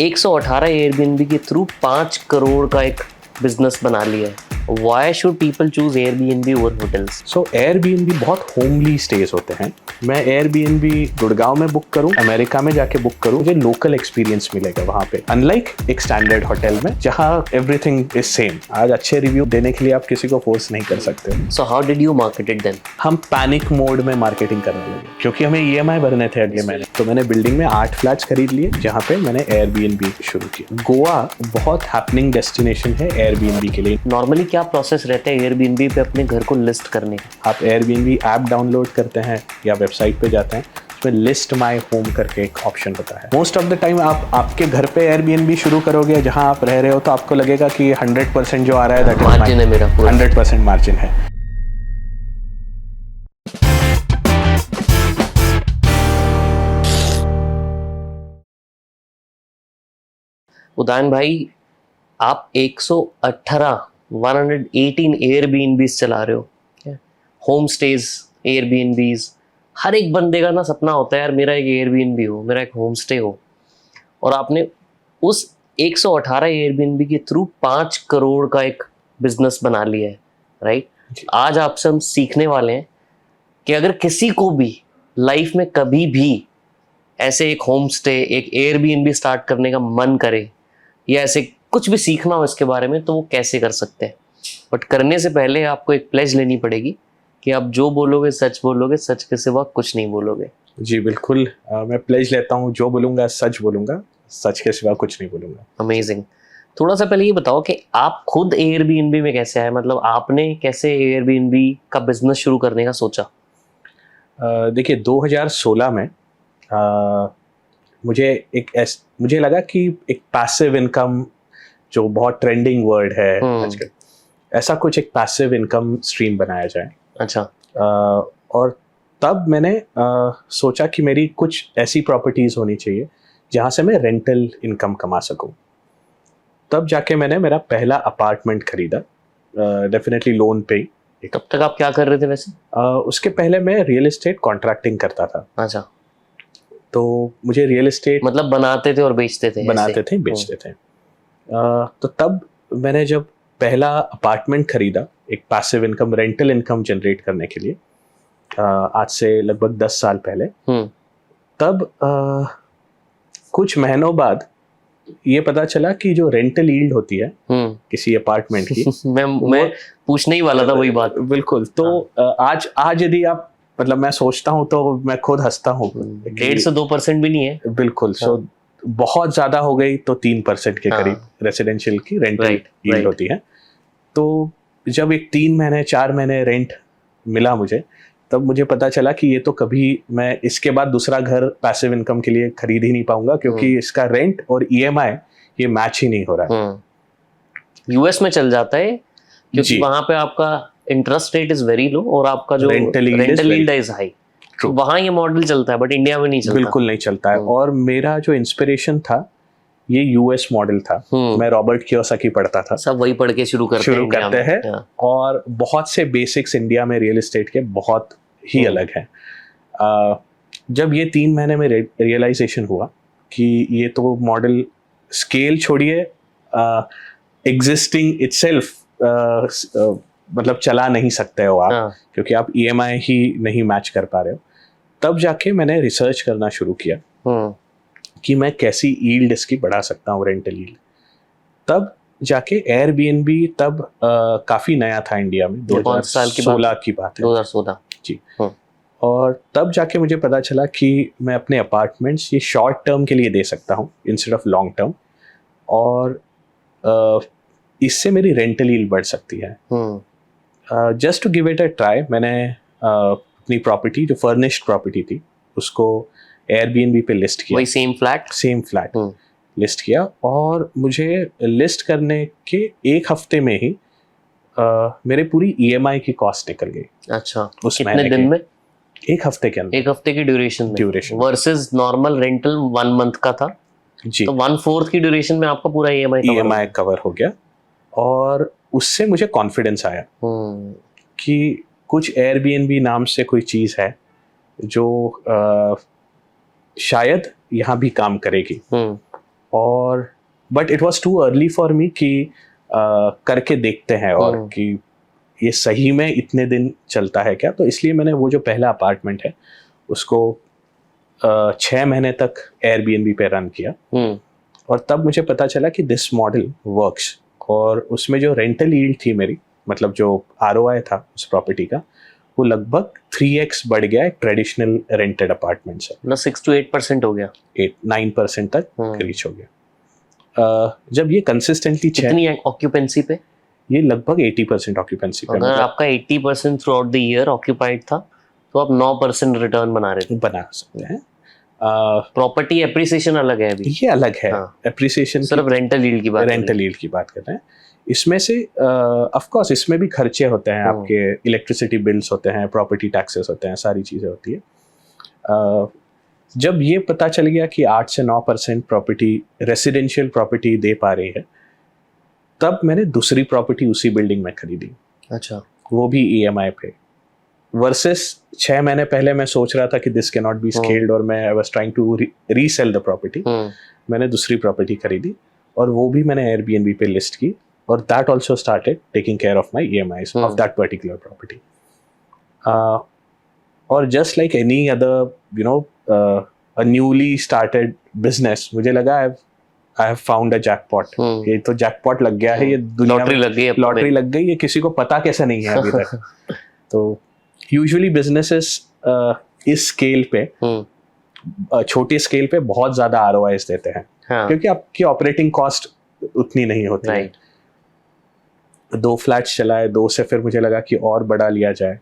118 Airbnb के through 5 crore का एक बिजनेस बना लिया है। Why should people choose Airbnb over hotels? So Airbnb बहुत होमली स्टेज होते हैं। मैं Airbnb गुड़गांव में बुक करूं, अमेरिका में जाके बुक करूं, मुझे लोकल एक्सपीरियंस मिलेगा वहाँ पे, अनलाइक एक स्टैंडर्ड होटल में जहाँ एवरीथिंग इज सेम। आज अच्छे रिव्यू देने के लिए आप किसी को फोर्स नहीं कर सकते। So how did you market it then? हम पैनिक मोड में मार्केटिंग करने लगे क्योंकि हमें EMI भरने थे अगले महीने। तो मैंने बिल्डिंग में 8 फ्लैट्स खरीद लिए जहाँ पे मैंने Airbnb शुरू किया। गोवा बहुत हैपनिंग डेस्टिनेशन है Airbnb के लिए। नॉर्मली क्या प्रोसेस रहता है Airbnb पे अपने घर को लिस्ट करने का? आप Airbnb ऐप डाउनलोड करते हैं या वेबसाइट पे जाते हैं, उसमें लिस्ट माय होम करके एक ऑप्शन होता है। मोस्ट ऑफ द टाइम आप आपके घर पे Airbnb शुरू करोगे जहां आप रह रहे हो तो आपको लगेगा कि 100% जो आ रहा है दैट इज मार्जिन है मेरा पूरा। 100% मार्जिन है। उदयन भाई, आप 118 एयरबीएनबीज चला रहे हो, होम स्टेज एयरबीएनबीज। हर एक बंदे का ना सपना होता है यार मेरा एक एयरबीएनबी हो, मेरा एक होम स्टे हो, और आपने उस 118 एयरबीएनबी के थ्रू 5 करोड़ का एक बिजनेस बना लिया है, राइट? आज आपसे हम सीखने वाले हैं कि अगर किसी को भी लाइफ में कभी भी ऐसे एक होम स्टे, एक एयरबीएनबी स्टार्ट करने का मन करे या ऐसे कुछ भी सीखना हो इसके बारे में, तो वो कैसे कर सकते हैं। बट करने से पहले आपको एक प्लेज लेनी पड़ेगी कि आप जो बोलोगे सच बोलोगे, सच के सिवा कुछ नहीं बोलोगे। जी बिल्कुल, मैं प्लेज लेता हूँ, जो बोलूँगा सच बोलूँगा, सच के सिवा कुछ नहीं बोलूँगा। अमेजिंग। थोड़ा सा पहले ये बताओ कि आप खुद एयरबीएनबी में कैसे आए, मतलब आपने कैसे एयरबीएनबी का बिजनेस शुरू करने का सोचा? देखिए 2016 में मुझे लगा कि एक पैसिव इनकम जो बहुत ट्रेंडिंग वर्ड है आजकल, ऐसा कुछ एक पैसिव इनकम स्ट्रीम बनाया जाए। अच्छा। और तब मैंने सोचा कि मेरी कुछ ऐसी प्रॉपर्टीज होनी चाहिए जहाँ से मैं रेंटल इनकम कमा सकूं। तब जाके मैंने मेरा पहला अपार्टमेंट खरीदा, डेफिनेटली लोन पे। तब तक आप क्या कर रहे थे वैसे? उसके पहले मैं रियल एस्टेट कॉन्ट्रैक्टिंग करता था। अच्छा। तो मुझे रियल एस्टेट मतलब बनाते थे और बेचते थे? बनाते थे, बेचते थे। तो तब मैंने जब पहला अपार्टमेंट खरीदा एक passive income, rental income generate करने के लिए, आज से लगभग 10 साल पहले, तब कुछ महीनों बाद ये पता चला कि जो रेंटल यील्ड होती है किसी अपार्टमेंट की मैं पूछने ही वाला था वही बात। बिल्कुल। तो आज यदि आप, मतलब मैं सोचता हूँ तो मैं खुद हंसता हूँ। 1.5 से 2% भी नहीं है। बिल्कुल। सो बहुत ज्यादा हो गई तो 3% के करीब रेसिडेंशियल की रेंटल यील्ड होती है। तो जब एक 3 महीने 4 महीने रेंट मिला मुझे, तब मुझे पता चला कि ये तो कभी मैं इसके बाद दूसरा घर पैसिव इनकम के लिए खरीद ही नहीं पाऊंगा, क्योंकि इसका रेंट और EMI ये मैच ही नहीं हो रहा है। यूएस में चल जाता है क्योंकि वहां पे आपका interest rate is very low और आपका जो रेंटल यील्ड इज हाई। वहां ये मॉडल चलता है, बट इंडिया में नहीं चलता। बिल्कुल नहीं चलता है। और मेरा जो इंस्पिरेशन था ये US मॉडल था। मैं रॉबर्ट कियोसाकी पढ़ता था। सब वही पढ़ के शुरू करते हैं। और बहुत से बेसिक्स इंडिया में रियल एस्टेट के बहुत ही अलग हैं। जब ये 3 महीने में रियलाइजेशन हुआ कि ये तो मॉडल स्केल छोड़िए, एग्जिस्टिंग इटसेल्फ मतलब चला नहीं सकते हो आप, क्योंकि आप EMI ही नहीं मैच कर पा रहे हो। तब जाके मैंने रिसर्च करना शुरू किया कि मैं कैसी यील्ड इसकी बढ़ा सकता हूँ, रेंटल यील्ड। तब जाके Airbnb तब काफ़ी नया था इंडिया में, 2016 की बात है। 2016 जी। और तब जाके मुझे पता चला कि मैं अपने अपार्टमेंट्स ये शॉर्ट टर्म के लिए दे सकता हूँ इंस्टेड ऑफ लॉन्ग टर्म, और इससे मेरी रेंटल यील्ड बढ़ सकती है। Just to give it a try, मैंने अपनी प्रॉपर्टी जो फर्निश्ड प्रॉपर्टी थी उसको Airbnb पे लिस्ट किया। वही सेम फ्लैट लिस्ट किया, और मुझे लिस्ट करने के 1 हफ्ते में ही मेरे पूरी EMI की कॉस्ट निकल गई। अच्छा। उस कितने दिन में? 1 हफ्ते के अंदर। 1 हफ्ते की duration versus normal rental 1 month का था जी। तो 1/4 की ड्यूरेशन में आपका पूरा EMI कवर हो गया। और उससे मुझे कॉन्फिडेंस आया कि कुछ Airbnb नाम से कोई चीज़ है जो शायद यहाँ भी काम करेगी। और but it was too early for me कि करके देखते हैं और कि ये सही में इतने दिन चलता है क्या, तो इसलिए मैंने वो जो पहला अपार्टमेंट है उसको 6 महीने तक एयरबीएनबी पे रन किया। और तब मुझे पता चला कि दिस मॉडल वर्क्स, और उसमें जो रेंटल यील्ड थी मेरी, मतलब जो आरओआई था उस प्रॉपर्टी का, वो लगभग 3x बढ़ गया एक ट्रेडिशनल रेंटेड अपार्टमेंट से। ना 6 to 8% हो गया, 8-9% तक रीच हो गया। जब ये कंसिस्टेंटली कितनी ऑक्यूपेंसी पे? ये लगभग 80% ऑक्यूपेंसी पे। अगर आपका 80% through out the year occupied था तो आप 9% रिटर्न बना रहे थे। बना सकते हैं। प्रॉपर्टी एप्रिसिएशन अलग है अभी, ये अलग है। एप्रिसिएशन सिर्फ रेंटल यील्ड की बात, रेंटल यील्ड की बात कर रहे हैं। इसमें से ऑफ कोर्स इसमें भी खर्चे होते हैं, आपके इलेक्ट्रिसिटी बिल्स होते हैं, प्रॉपर्टी टैक्सेस होते हैं, सारी चीज़ें होती है। जब ये पता चल गया कि 8 से 9% प्रॉपर्टी रेसिडेंशियल प्रॉपर्टी दे पा रही है, तब मैंने दूसरी प्रॉपर्टी उसी बिल्डिंग में खरीदी। अच्छा। वो भी ईएमआई पे, वर्सेस 6 महीने पहले मैं सोच रहा था कि this can not be scaled, और मैं I was trying to resell the property. मैंने दूसरी प्रॉपर्टी खरीदी और वो भी मैंने एयरबीएनबी पे लिस्ट की, और that also started taking care of my EMIs of that particular property. और just like any other you know a newly started business, मुझे लगा I have found a jackpot. ये तो जैकपॉट लग गया है, ये लॉटरी लग गई, लॉटरी लग गई, ये किसी को पता कैसे नहीं है अभी तक। तो यूजुअली बिजनेसेस इस स्केल पे, छोटे स्केल पे बहुत ज्यादा आरओआईज देते हैं, क्योंकि आपकी ऑपरेटिंग कॉस्ट उतनी नहीं होती है। 2 फ्लैट्स चलाए, 2 से फिर मुझे लगा कि और बड़ा लिया जाए।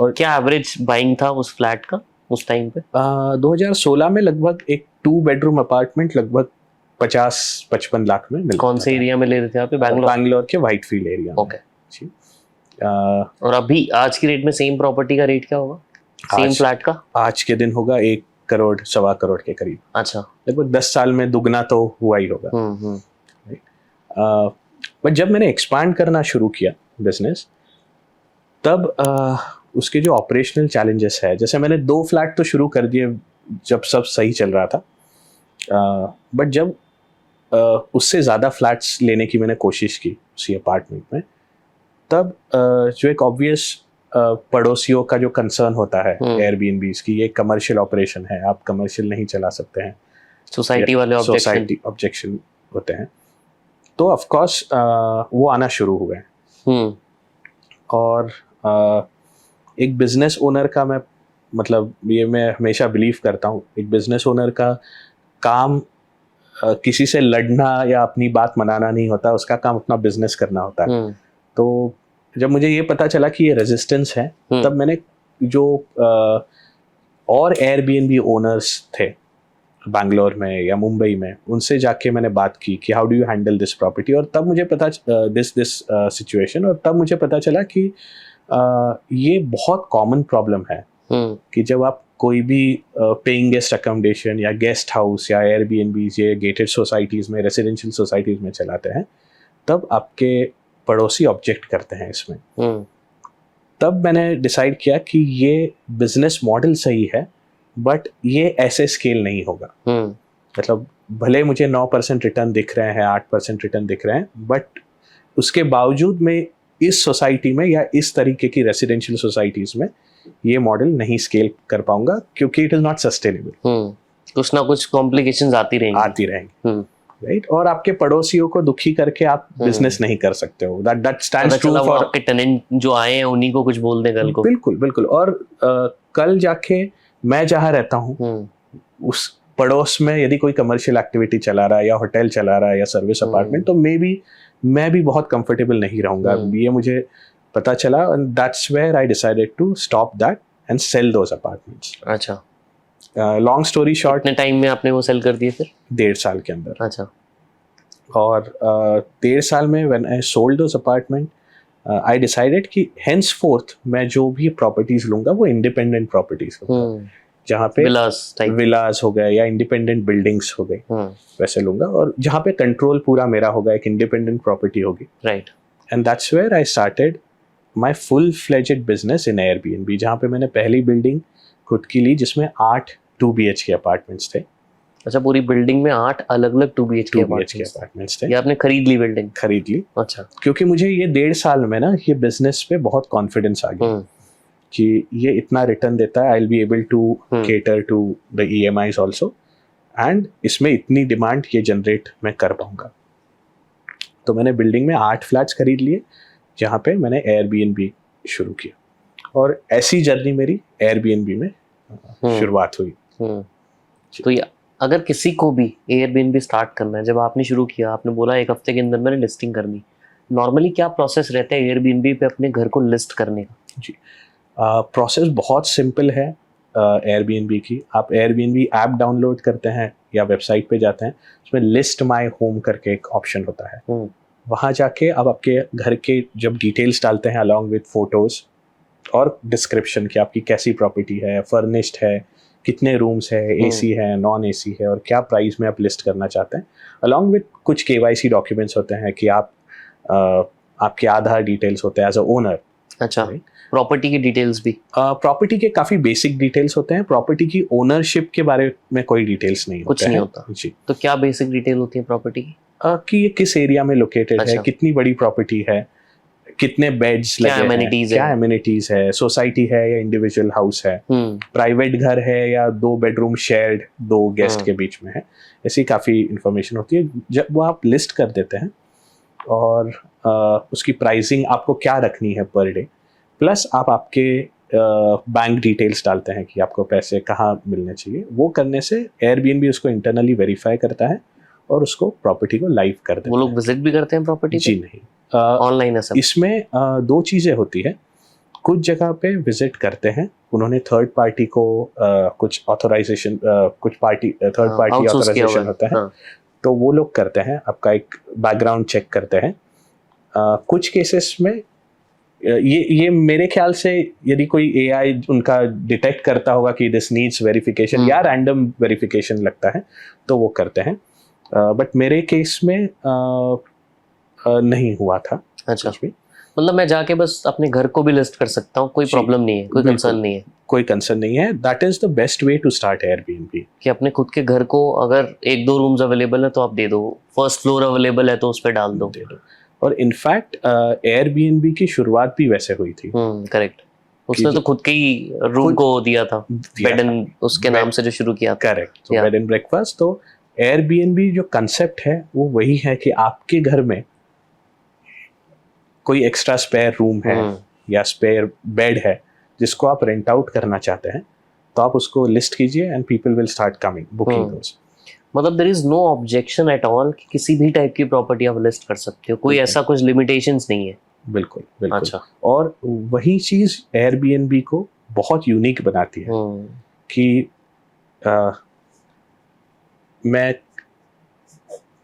और क्या एवरेज बाइंग था उस फ्लैट का उस टाइम पे? 2016 में लगभग एक 2 बेडरूम अपार्टमेंट लगभग 50-55 लाख में मिलता। कौन से एरिया में ले रहे थे आप? बैंगलोर के व्हाइटफील्ड एरिया में। ओके। और अभी आज की रेट में सेम प्रॉपर्टी का रेट क्या होगा, सेम फ्लैट का? आज के दिन होगा 1 करोड़ 1.25 करोड़ के करीब। अच्छा। लगभग 10 साल में दुगना तो हुआ ही होगा। बट जब मैंने एक्सपांड करना शुरू किया बिजनेस, तब उसके जो ऑपरेशनल चैलेंजेस है, जैसे मैंने 2 फ्लैट तो शुरू कर दिए जब सब सही चल रहा था, बट जब उससे ज़्यादा फ्लैट्स लेने की मैंने कोशिश की उसी अपार्टमेंट में, तब जो एक ऑब्वियस पड़ोसियों का जो कंसर्न होता है एयरबीएनबीज की, ये कमर्शियल ऑपरेशन है, आप कमर्शियल नहीं चला सकते हैं, सोसाइटी वाले ऑब्जेक्शन होते हैं, तो ऑफ कोर्स वो आना शुरू हुए। और एक बिजनेस ओनर का मैं हमेशा बिलीव करता हूँ, एक बिजनेस ओनर का काम किसी से लड़ना या अपनी बात मनाना नहीं होता, उसका काम अपना बिजनेस करना होता है। तो जब मुझे ये पता चला कि ये रेजिस्टेंस है, तब मैंने जो और एयरबीएनबी ओनर्स थे बैंगलोर में या मुंबई में, उनसे जाके मैंने बात की कि how do you handle this property, और तब मुझे पता दिस सिचुएशन, और तब मुझे पता चला कि ये बहुत कॉमन प्रॉब्लम है कि जब आप कोई भी पेइंग गेस्ट अकोमोडेशन या गेस्ट हाउस या एयरबीएनबीज या गेटेड सोसाइटीज़ में, रेजिडेंशियल सोसाइटीज़ में चलाते हैं, तब आपके पड़ोसी ऑब्जेक्ट करते हैं इसमें। तब मैंने डिसाइड किया कि ये बिजनेस मॉडल सही है, बट ये ऐसे स्केल नहीं होगा। मतलब भले मुझे 9% रिटर्न दिख रहे हैं, 8% रिटर्न दिख रहे हैं, बट उसके बावजूद में इस सोसाइटी में या इस तरीके की रेसिडेंशियल सोसाइटीज़ में ये मॉडल नहीं स्केल कर पाऊंगा, क्योंकि इट इज़ नॉट सस्टेनेबल। कुछ ना कुछ कॉम्प्लिकेशंस आती रहेंगी। राइट। और आपके पड़ोसियों को दुखी करके आप बिजनेस नहीं कर सकते हो। दैट स्टैंड्स ट्रू फॉर आपके टेनेंट जो आए हैं, उन्हीं को कुछ बोल दें कल को। बिल्कुल। और कल जाके मैं जहाँ रहता हूँ उस पड़ोस में यदि कोई कमर्शियल एक्टिविटी चला रहा है या होटल चला रहा है या सर्विस अपार्टमेंट, तो मैं भी बहुत कंफर्टेबल नहीं रहूंगा। ये मुझे पता चला, and that's where I decided to stop that and sell those apartments. अच्छा। लॉन्ग स्टोरी शॉर्ट, कितने टाइम में आपने वो सेल कर दिए फिर? 1.5 साल के अंदर। अच्छा। और 1.5 साल में when I sold those apartment, I decided कि henceforth मैं जो भी प्रॉपर्टीज लूंगा वो इंडिपेंडेंट प्रॉपर्टीज होगा, जहाँ पे विलास हो गए या इंडिपेंडेंट बिल्डिंग्स हो गए, वैसे लूंगा, और जहाँ पे कंट्रोल पूरा मेरा होगा, एक इंडिपेंडेंट प्रॉपर्टी होगी। Right. And that's where I started my full fledged business in Airbnb, जहाँ पे मैंने पहली बिल्डिंग खुद की ली जिसमें 8 2 BHK अपार्टमेंट्स थे। अच्छा, पूरी बिल्डिंग में 8 अलग अलग 2 BHK 2 BHK अपार्टमेंट्स अपार्टमेंट्स थे। ये आपने खरीद ली बिल्डिंग? खरीद ली, अच्छा। क्योंकि मुझे ये 1.5 साल में ना ये बिजनेस पे बहुत कॉन्फिडेंस आ गया कि ये इतना रिटर्न देता है, I will be able to cater to the EMIs also, एंड इसमें इतनी डिमांड ये जनरेट मैं कर पाऊंगा। तो मैंने बिल्डिंग में 8 फ्लैट्स खरीद लिए, जहाँ पे मैंने Airbnb शुरू किया, और ऐसी जर्नी मेरी Airbnb में शुरुआत हुई। तो ये अगर किसी को भी Airbnb स्टार्ट करना है, जब आपने शुरू किया, आपने बोला 1 हफ्ते के अंदर मैंने लिस्टिंग करनी, नॉर्मली क्या प्रोसेस रहता है Airbnb पे अपने घर को लिस्ट करने का? जी, प्रोसेस बहुत सिंपल है Airbnb की। आप Airbnb ऐप डाउनलोड करते हैं या वेबसाइट पे जाते हैं, उसमें लिस्ट माय होम करके एक ऑप्शन होता है। वहाँ जाके आप आपके घर के जब डिटेल्स डालते हैं अलॉन्ग विद फोटोज़ और डिस्क्रिप्शन कि आपकी कैसी प्रॉपर्टी है, फर्निश्ड है, कितने रूम्स है, AC है, नॉन AC है, और क्या प्राइस में आप लिस्ट करना चाहते हैं, अलॉन्ग विद कुछ KYC डॉक्यूमेंट्स होते हैं कि आप आपके आधार डिटेल्स होते हैं एज अ ओनर। अच्छा, प्रॉपर्टी की डिटेल्स भी? प्रॉपर्टी के काफ़ी बेसिक डिटेल्स होते हैं, प्रॉपर्टी की ओनरशिप के बारे में कोई डिटेल्स नहीं कुछ नहीं होता जी। तो क्या बेसिक डिटेल होती है प्रॉपर्टी की? कि ये किस एरिया में लोकेटेड है, कितनी बड़ी प्रॉपर्टी है, कितने बेड्स लगे हैं, क्या एमिनिटीज है, सोसाइटी है या इंडिविजुअल हाउस है, प्राइवेट घर है या 2 बेडरूम शेयर्ड 2 गेस्ट के बीच में है, ऐसी काफ़ी इंफॉर्मेशन होती है। जब वो आप लिस्ट कर देते हैं और उसकी प्राइसिंग आपको क्या रखनी है पर डे, प्लस आप आपके बैंक डिटेल्स डालते हैं कि आपको पैसे कहाँ मिलने चाहिए, वो करने से Airbnb उसको इंटरनली वेरीफाई करता है और उसको प्रॉपर्टी को लाइव कर देता है। वो लोग विजिट भी करते हैं प्रॉपर्टी पे? जी नहीं, ऑनलाइन है सब? इसमें 2 चीज़ें होती है। कुछ जगह पे विजिट करते हैं, उन्होंने थर्ड पार्टी को कुछ ऑथराइजेशन, कुछ पार्टी थर्ड पार्टी ऑथराइजेशन होता है, तो वो लोग करते हैं, आपका एक बैकग्राउंड चेक करते हैं। कुछ केसेस में ये मेरे ख्याल से यदि कोई AI उनका डिटेक्ट करता होगा कि दिस नीड्स वेरिफिकेशन या रैंडम वेरिफिकेशन लगता है, तो वो करते हैं। बट मेरे केस में नहीं हुआ था। अच्छा, मतलब मैं जाके बस अपने घर को भी लिस्ट कर सकता हूँ, कोई प्रॉब्लम नहीं है, कोई कंसर्न नहीं है? कोई कंसर्न नहीं है। That is the best way to start Airbnb, कि अपने खुद के घर को अगर 1-2 रूम्स अवेलेबल है तो आप दे दो, फर्स्ट फ्लोर अवेलेबल है तो उस पर डाल दो। और इनफैक्ट Airbnb की शुरुआत भी वैसे हुई थी। करेक्ट, उसने तो खुद के ही रूम को दिया था, बेड एंड उसके नाम से जो शुरू किया था। करेक्ट, तो बेड एंड ब्रेकफास्ट। तो Airbnb जो कंसेप्ट है वो वही है कि आपके घर में कोई एक्स्ट्रा स्पेयर रूम है या स्पेयर बेड है जिसको आप रेंट आउट करना चाहते हैं, तो आप उसको लिस्ट कीजिए and people will start coming booking those. मतलब there is no objection at all कि किसी भी टाइप की प्रॉपर्टी आप लिस्ट कर सकते हो, कोई ऐसा कुछ लिमिटेशंस नहीं है? बिल्कुल बिल्कुल। अच्छा, और वही चीज Airbnb को बहुत यूनिक बनाती है कि मैं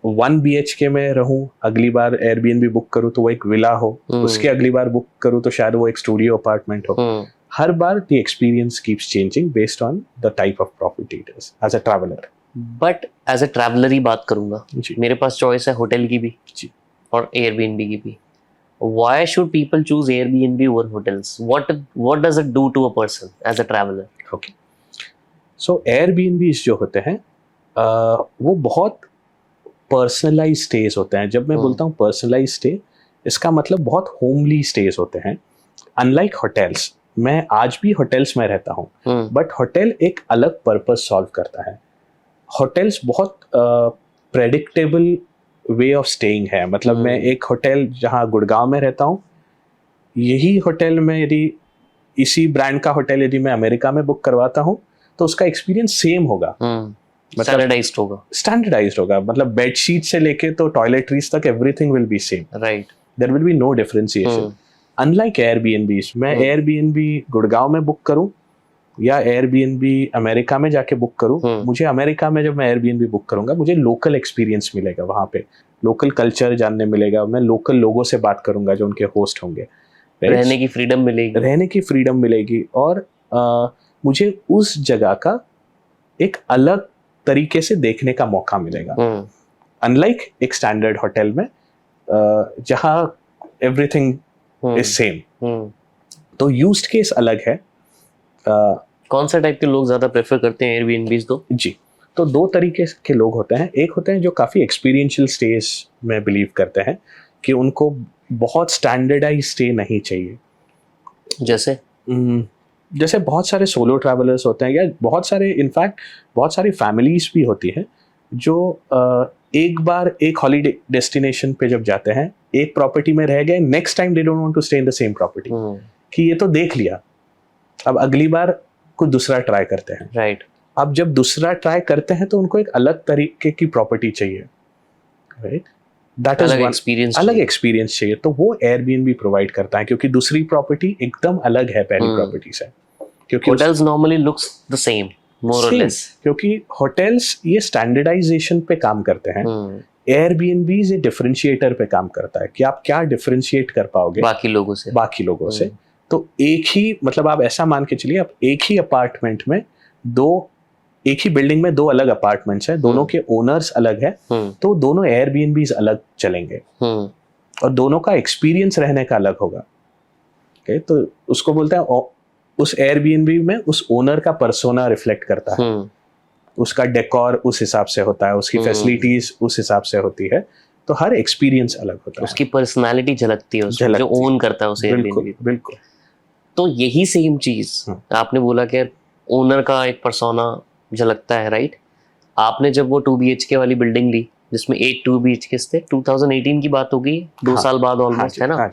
1 BHK में रहूं, अगली बार Airbnb बुक करूं तो वो एक विला हो, उसके अगली बार बुक करूं तो शायद वो एक स्टूडियो अपार्टमेंट हो। हर बार the experience keeps changing based on the type of property it is as a traveller. But as a traveller ही बात करूंगा, मेरे पास चॉइस है होटल की भी जी और Airbnb की भी। Why should people choose Airbnb over hotels? What does it do to a person as a traveler? Okay, so Airbnbs जो होते हैं वो बहुत पर्सनलाइज स्टेज होते हैं। जब मैं बोलता हूँ पर्सनलाइज स्टे, इसका मतलब बहुत होमली स्टेज होते हैं। अनलाइक होटल्स, मैं आज भी होटल्स में रहता हूँ, बट होटल एक अलग पर्पस सॉल्व करता है। होटल्स बहुत प्रेडिक्टेबल वे ऑफ स्टेइंग है। मतलब मैं एक होटल जहाँ गुड़गांव में रहता हूँ, यही होटल में यदि इसी ब्रांड का होटल यदि मैं अमेरिका में बुक करवाता हूँ तो उसका एक्सपीरियंस सेम होगा, स्टैंडर्डाइज्ड होगा। मतलब बेडशीट से लेके तो टॉयलेटरीज तक everything will be same, right? There will be no differentiation. Unlike Airbnb, मैं Airbnb गुड़गांव में बुक करूं या Airbnb अमेरिका में जाके बुक करूं, मुझे अमेरिका में जब मैं Airbnb बुक करूंगा मुझे लोकल एक्सपीरियंस मिलेगा, वहाँ पे लोकल कल्चर जानने मिलेगा, मैं लोकल लोगों से बात करूंगा जो उनके होस्ट होंगे, रहने की फ्रीडम मिलेगी, और मुझे उस जगह का एक अलग तरीके से देखने का मौका मिलेगा। अनलाइक एक स्टैंडर्ड होटल में जहाँ एवरीथिंग इज सेम। तो यूज्ड केस अलग है। कौन सा टाइप के लोग ज्यादा प्रेफर करते हैं Airbnbs? तो जी, तो दो तरीके के लोग होते हैं। एक होते हैं जो काफ़ी एक्सपीरियंशियल स्टेज में बिलीव करते हैं कि उनको बहुत स्टैंडर्डाइज स्टे नहीं चाहिए। जैसे जैसे बहुत सारे सोलो ट्रैवलर्स होते हैं, या बहुत सारे इनफैक्ट बहुत सारी फैमिलीज भी होती हैं जो एक बार एक हॉलीडे डेस्टिनेशन पे जब जाते हैं, एक प्रॉपर्टी में रह गए, next time they don't want to stay in the same property, कि ये तो देख लिया, अब अगली बार कुछ दूसरा ट्राई करते हैं। राइट। अब जब दूसरा ट्राई करते हैं तो उनको एक अलग तरीके की प्रॉपर्टी चाहिए, राइट? दैट इज अलग एक्सपीरियंस चाहिए। तो वो एयरबीएनबी प्रोवाइड करता है, क्योंकि दूसरी प्रॉपर्टी एकदम अलग है पहली प्रॉपर्टी से। क्योंकि hotels normally looks the same more और लेस, क्योंकि होटल्स ये स्टैंडर्डाइजेशन पे काम करते हैं, एयरबीएनबी ये डिफरेंशिएटर पे काम करता है कि आप क्या डिफरेंशिएट कर पाओगे बाकी लोगों से। तो एक ही, मतलब आप ऐसा मान के चलिए, आप एक ही अपार्टमेंट में एक ही बिल्डिंग में दो अलग अपार्टमेंट्स हैं, दोनों के ओनर्स अलग है, तो दोनों एयरबीएनबीज अलग चलेंगे और दोनों का एक्सपीरियंस रहने का अलग होगा। okay? तो उसको बोलते हैं, उस एयरबीएनबी में उस ओनर का पर्सोना रिफ्लेक्ट करता है, उसका डेकोर उस हिसाब से होता है, उसकी फैसिलिटीज उस हिसाब से होती है, तो हर एक्सपीरियंस अलग होता है, उसकी पर्सनालिटी झलकती है उसमें, जो ओन करता है उस एयरबीएनबी। बिल्कुल। तो यही सेम चीज आपने बोला कि ओनर का एक पर्सोना झलकता है, राइट? आपने जब वो 2 BHK वाली बिल्डिंग ली जिसमें 8 2 BHK थे, 2018 की बात होगी, 2 साल बाद ऑलमोस्ट, है ना?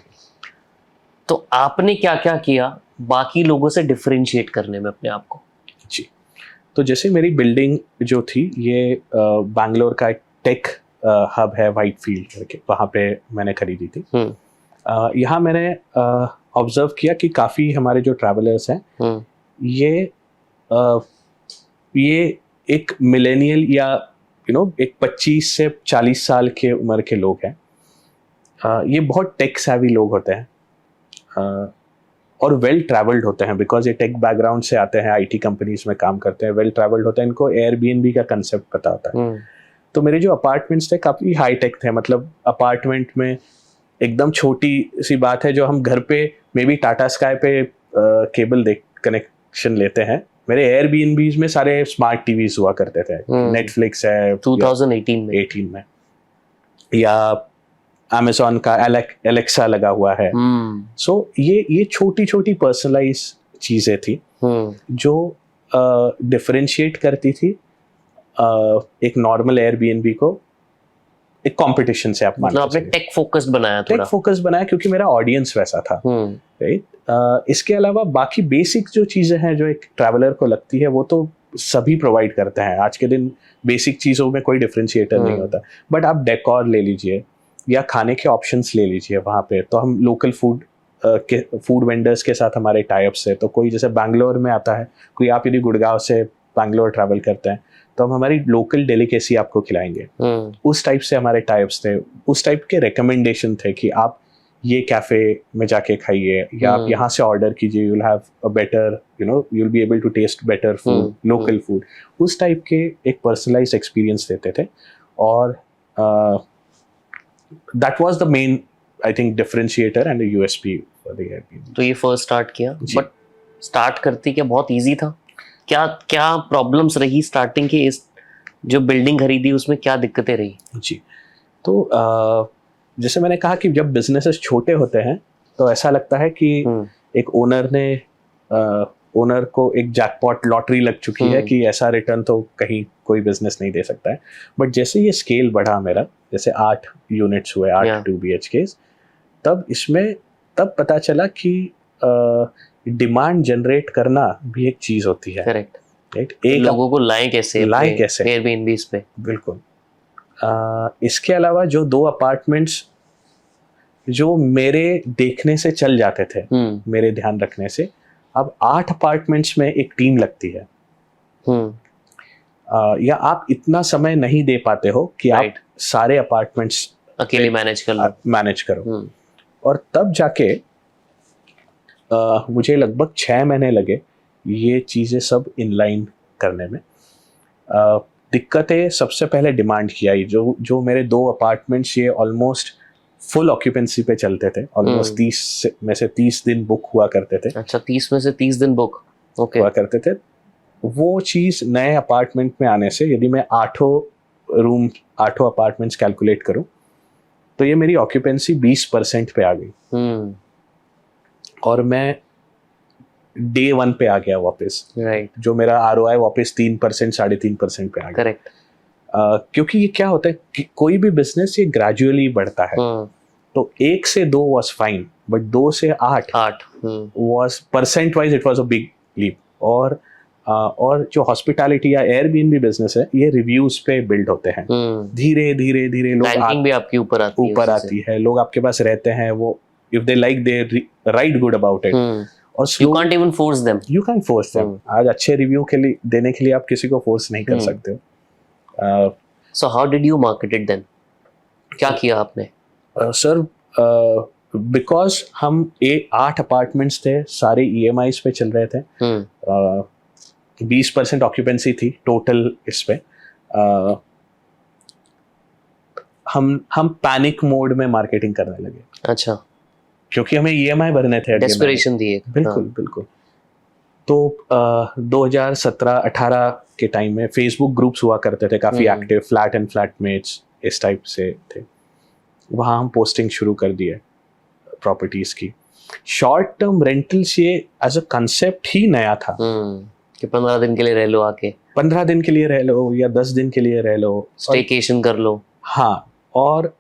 तो आपने क्या क्या किया बाकी लोगों से डिफरेंशिएट करने में अपने आप को? जी, तो जैसे मेरी बिल्डिंग जो थी, ये बैंगलोर का एक टेक हब है, वाइट फील्ड करके, वहाँ पे मैंने खरीदी थी। यहाँ मैंने ऑब्जर्व किया कि काफ़ी हमारे जो ट्रैवलर्स हैं, ये एक मिलेनियल या एक 25 से 40 साल के उम्र के लोग हैं। ये बहुत टेक सैवी लोग होते हैं और वेल ट्रैवल्ड होते हैं, बिकॉज ये टेक बैकग्राउंड से आते हैं, आईटी कंपनीज में काम करते हैं, वेल ट्रैवल्ड होते हैं, इनको एयरबीएनबी का कंसेप्ट पता होता है। तो मेरे जो अपार्टमेंट्स थे काफ़ी हाई टेक थे, मतलब अपार्टमेंट में एकदम छोटी सी बात है, जो हम घर पे मे बी टाटा स्काई पे केबल कनेक्शन लेते हैं, मेरे एयरबीएनबीज में सारे स्मार्ट टीवीज हुआ करते थे। नेटफ्लिक्स है 2018 में, या अमेज़न का एलेक्सा लगा हुआ है। सो ये छोटी छोटी पर्सनलाइज चीज़ें थी जो डिफरेंशिएट करती थी एक नॉर्मल एयरबीएनबी को एक कंपटीशन से। आप मतलब आपने टेक फोकस्ड बनाया, टेक फोकस्ड बनाया क्योंकि मेरा ऑडियंस वैसा था, राइट? इसके अलावा बाकी बेसिक जो चीज़ें हैं जो एक ट्रैवलर को लगती है, वो तो सभी प्रोवाइड करते हैं। आज के दिन बेसिक चीज़ों में कोई डिफरेंशिएटर नहीं होता, बट आप डेकोर ले लीजिए या खाने के ऑप्शंस ले लीजिए, वहाँ पे तो हम लोकल फूड वेंडर्स के साथ हमारे टाइप्स है। तो कोई जैसे बैंगलोर में आता है, कोई आप यदि गुड़गांव से बैंगलोर ट्रैवल करते हैं, तो हम हमारी लोकल डेलिकेसी आपको खिलाएंगे। उस टाइप से हमारे टाइप्स थे, उस टाइप के रिकमेंडेशन थे कि आप ये कैफे में जाके खाइए, या आप यहाँ से ऑर्डर कीजिए, you'll have a better, you'll be able to taste better food, local food. उस टाइप के एक पर्सनलाइज्ड एक्सपीरियंस देते थे, और that was the main, I think, differentiator and USP for the Airbnb. तो ये फर्स्ट स्टार्ट किया, बट स्टार्ट करते क्या बहुत इजी था? क्या क्या प्रॉब्लम्स रही स्टार्टिंग की? इस जो बिल्डिंग खरीदी उसमें क्या दिक्कतें रही? जी, तो जैसे मैंने कहा कि जब बिजनेसेस छोटे होते हैं तो ऐसा लगता है कि एक ओनर को एक जैकपॉट लॉटरी लग चुकी है कि ऐसा रिटर्न तो कहीं कोई बिजनेस नहीं दे सकता है। बट जैसे ये स्केल बढ़ा मेरा, जैसे 8 यूनिट्स हुए, 8 2 BHKs, तब पता चला कि डिमांड जनरेट करना भी एक चीज होती है। Correct, right? एक लोगों को लाएं कैसे एयरबीएनबीज पे। बिल्कुल। इसके अलावा जो 2 अपार्टमेंट्स जो मेरे देखने से चल जाते थे, मेरे ध्यान रखने से, अब 8 अपार्टमेंट्स में एक टीम लगती है। या आप इतना समय नहीं दे पाते हो कि आप सारे अपार्टमेंट्स अकेले मैनेज करो। और तब जाके मुझे लगभग 6 महीने लगे ये चीज़ें सब इनलाइन करने में। दिक्कतें सबसे पहले डिमांड की आई। जो मेरे 2 अपार्टमेंट्स ये ऑलमोस्ट फुल ऑक्यूपेंसी पे चलते थे, ऑलमोस्ट 30 में से 30 दिन बुक हुआ करते थे। अच्छा, 30 में से 30 दिन बुक हुआ करते थे। वो चीज़ नए अपार्टमेंट में आने से, यदि मैं 8 अपार्टमेंट्स कैलकुलेट करूं, तो ये मेरी ऑक्यूपेंसी 20% पे आ गई और मैं डे 1 पे आ गया वापस। राइट, जो मेरा ROI वापस 3% 3.5% पे आ गया। करेक्ट। क्योंकि ये क्या होता है कि कोई भी बिजनेस ये ग्रेजुअली बढ़ता है। तो 1 से 2 वाज फाइन, बट 2 से 8 was percent wise it was a big leap. और जो हॉस्पिटैलिटी या एयरबीएनबी बिजनेस है, ये रिव्यूज पे बिल्ड होते हैं। धीरे धीरे धीरे लोग रैंकिंग भी आपकी ऊपर आती है, लोग आपके पास रहते हैं, वो if they like they write good about it. और you can't even force them. You can force them. आज अच्छे रिव्यू के लिए देने के लिए आप किसी को फोर्स नहीं कर सकते हो। So how did you market it then? क्या किया आपने? सर, बिकॉज हम 8 अपार्टमेंट्स थे, सारे EMIs पे चल रहे थे। 20% ऑक्यूपेंसी थी टोटल इस पे। हम पैनिक मोड में मार्केटिंग करने लगे। अच्छा, क्योंकि हमें EMI भरने थे। डेस्परेशन थी एक। बिल्कुल बिल्कुल। तो 2017-18 के टाइम में फेसबुक ग्रुप्स हुआ करते थे काफ़ी एक्टिव, फ्लैट एंड फ्लैटमेट्स इस टाइप से थे। वहाँ हम पोस्टिंग शुरू कर दिए प्रॉपर्टीज़ की। शॉर्ट टर्म रेंटल्स ये एज अ कंसेप्ट ही नया था कि 15 दिन के लिए रह लो, आके 15 दिन के लिए रह लो या 10 दिन के लिए रह लो, स्टेकेशन कर लो। हाँ, और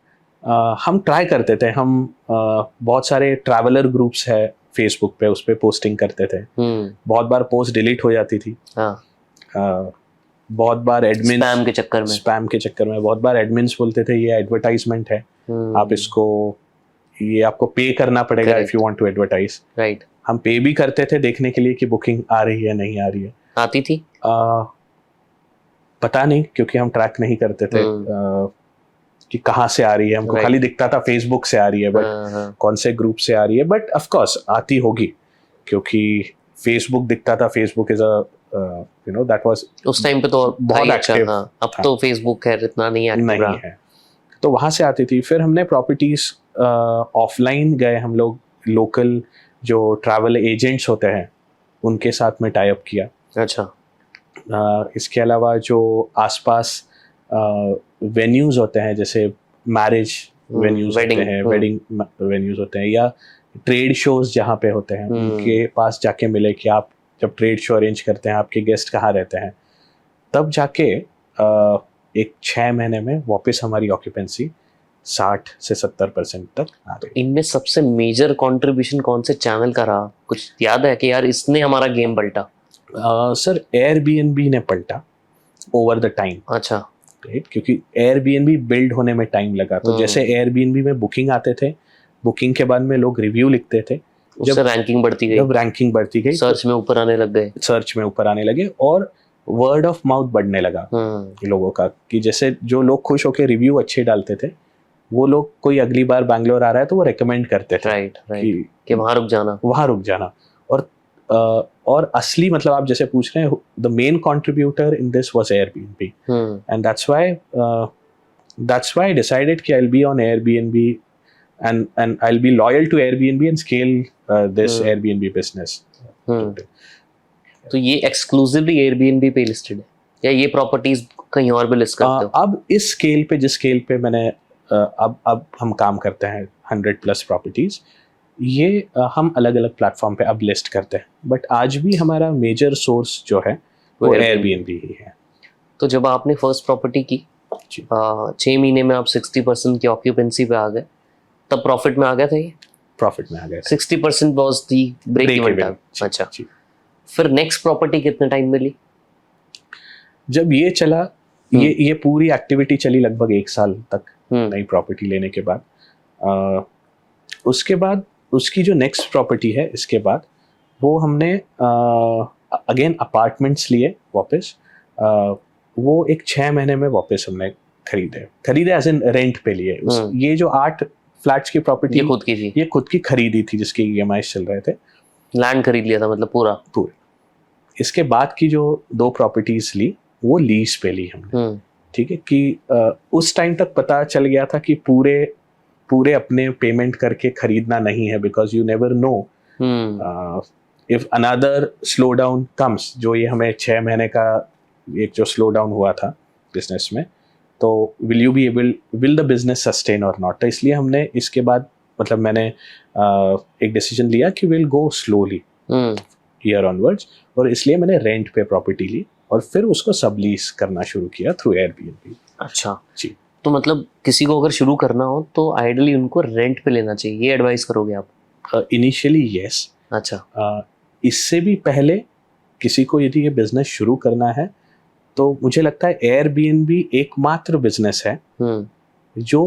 हम ट्राई करते थे। हम बहुत सारे ट्रैवलर ग्रुप्स है फेसबुक पे, उस पे पोस्टिंग करते थे। बहुत बार पोस्ट डिलीट हो जाती थी। बहुत बार एडमिन स्पैम के चक्कर में बहुत बार एडमिन्स बोलते थे ये एडवर्टाइजमेंट है, आप इसको, ये आपको पे करना पड़ेगा if you want to advertise. Right. हम पे भी करते थे देखने के लिए कि बुकिंग आ रही है नहीं आ रही है। आती थी? पता नहीं, क्योंकि हम ट्रैक नहीं करते थे कि कहाँ से आ रही है। हमको खाली दिखता था फेसबुक से आ रही है, बट कौन से ग्रुप से आ रही है। बट ऑफ कोर्स आती होगी, क्योंकि फेसबुक दिखता था। Facebook is a that was उस टाइम पे तो बहुत एक्टिव। अब तो फेसबुक है, इतना नहीं एक्टिव है। तो वहाँ से आती थी। फिर हमने प्रॉपर्टीज ऑफलाइन गए, हम लोग लोकल जो ट्रैवल एजेंट्स होते हैं उनके साथ में टाई अप किया। अच्छा। इसके अलावा जो आसपास वेन्यूज होते हैं, जैसे मैरिज वेन्यूज होते हैं, वेडिंग वेन्यूज होते हैं, या ट्रेड शोज जहाँ पे होते हैं, उनके पास जाके मिले कि आप जब ट्रेड शो अरेंज करते हैं आपके गेस्ट कहाँ रहते हैं। तब जाके एक 6 महीने में वापस हमारी ऑक्यूपेंसी 60 से 70% तक आ गई। इनमें सबसे मेजर कंट्रीब्यूशन कौन से चैनल का रहा? कुछ याद है कि यार इसने हमारा गेम पलटा? सर, एयरबीएनबी ने पलटा ओवर द टाइम। अच्छा। राइट, क्योंकि एयरबीएनबी बिल्ड होने में टाइम लगा। तो जैसे एयरबीएनबी में बुकिंग आते थे, बुकिंग के बाद में लोग रिव्यू लिखते थे, जब रैंकिंग बढ़ती गई, जब रैंकिंग बढ़ती गई, सर्च में ऊपर आने लगे, और वर्ड ऑफ माउथ बढ़ने लगा लोगों का, कि जैसे जो लोग खुश होकर रिव्यू अच्छे डालते थे, वो लोग, कोई अगली बार बैंगलोर आ रहा है तो वो रेकमेंड करते थे। राइट, कि वहाँ रुक जाना। और असली, मतलब आप जैसे पूछ रहे हैं, the main contributor in this was Airbnb, and that's why I decided कि I will be on Airbnb and I'll be loyal to Airbnb and scale this Airbnb business. तो ये एक्सक्लूसिवली Airbnb पे लिस्टेड है या ये properties कहीं और भी लिस्ट करते हो? अब इस स्केल पे, जिस स्केल पे मैंने अब हम काम करते हैं 100+ प्रॉपर्टीज, ये हम अलग अलग प्लेटफॉर्म पे अब लिस्ट करते हैं, बट आज भी हमारा मेजर सोर्स जो है वो Airbnb ही है। तो जब आपने फर्स्ट प्रॉपर्टी की 6 महीने में आप 60% की ऑक्यूपेंसी पे आ गए, तब प्रॉफिट में आ गया था? ये प्रॉफिट में आ गया। 60% was the break even time. अच्छा। फिर नेक्स्ट प्रॉपर्टी कितने टाइम मिली? जब ये चला, ये पूरी एक्टिविटी चली लगभग 1 साल तक, नई प्रॉपर्टी लेने के बाद। उसके बाद उसकी जो नेक्स्ट प्रॉपर्टी है इसके बाद, वो हमने अगेन अपार्टमेंट्स लिए वापस। वो एक 6 महीने में वापस हमने खरीदे एज इन रेंट पे लिए। ये जो 8 फ्लैट्स की प्रॉपर्टी ये खुद की खरीदी थी, जिसके EMI चल रहे थे। लैंड खरीद लिया था, मतलब पूरा। इसके बाद की जो 2 प्रॉपर्टीज ली, वो लीज पे ली हमने। ठीक है, कि उस टाइम तक पता चल गया था कि पूरे अपने पेमेंट करके खरीदना नहीं है, because you never know if another slow down comes, जो ये हमें 6 महीने का एक जो स्लो डाउन हुआ था बिजनेस में, तो विल द बिजनेस सस्टेन और नॉट। तो इसलिए हमने इसके बाद मतलब मैंने एक डिसीजन लिया कि will go slowly year onwards, और इसलिए मैंने रेंट पे प्रॉपर्टी ली और फिर उसको सबलीज करना शुरू किया थ्रू एयरबीएनबी। अच्छा जी। तो मतलब किसी को अगर शुरू करना हो तो आइडियली उनको रेंट पे लेना चाहिए, ये एडवाइस करोगे आप? Initially yes. अच्छा। इससे भी पहले किसी को यदि ये बिजनेस शुरू करना है तो मुझे लगता है एयरबीएनबी एकमात्र बिजनेस है जो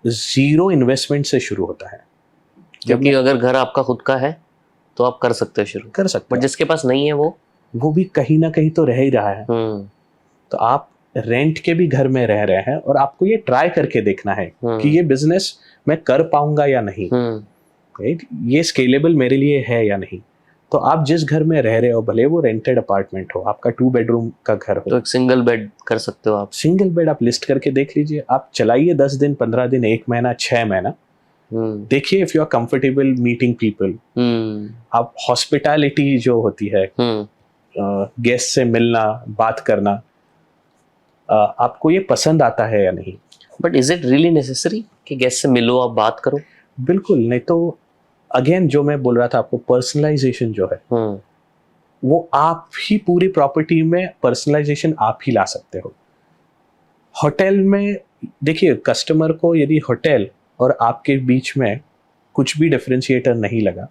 0 इन्वेस्टमेंट से शुरू होता है। क्योंकि अगर घर आपका खुद का है तो आप कर सकते हो शुरू, कर सकते बट हैं, जिसके पास नहीं है वो भी कहीं ना कहीं तो रह ही रहा है। तो आप रेंट के भी घर में रह रहे हैं और आपको ये ट्राई करके देखना है कि ये बिजनेस मैं कर पाऊंगा या नहीं, राइट, ये स्केलेबल मेरे लिए है या नहीं। तो आप जिस घर में रह रहे हो, भले वो रेंटेड अपार्टमेंट हो, आपका 2 बेडरूम का घर हो, तो एक सिंगल बेड कर सकते हो आप। सिंगल बेड आप लिस्ट करके देख लीजिए, आप चलाइए 10 दिन, 15 दिन, 1 महीना, 6 महीना, देखिए if you are comfortable meeting people. आप हॉस्पिटैलिटी जो होती है, गेस्ट से मिलना, बात करना, आपको ये पसंद आता है या नहीं। But is it really necessary कि गेस्ट से मिलो, आप बात करो? बिल्कुल नहीं। तो अगेन जो मैं बोल रहा था आपको, पर्सनलाइजेशन जो है वो आप ही पूरी प्रॉपर्टी में पर्सनलाइजेशन आप ही ला सकते हो। होटल में देखिए, कस्टमर को यदि होटल और आपके बीच में कुछ भी डिफरेंशिएटर नहीं लगा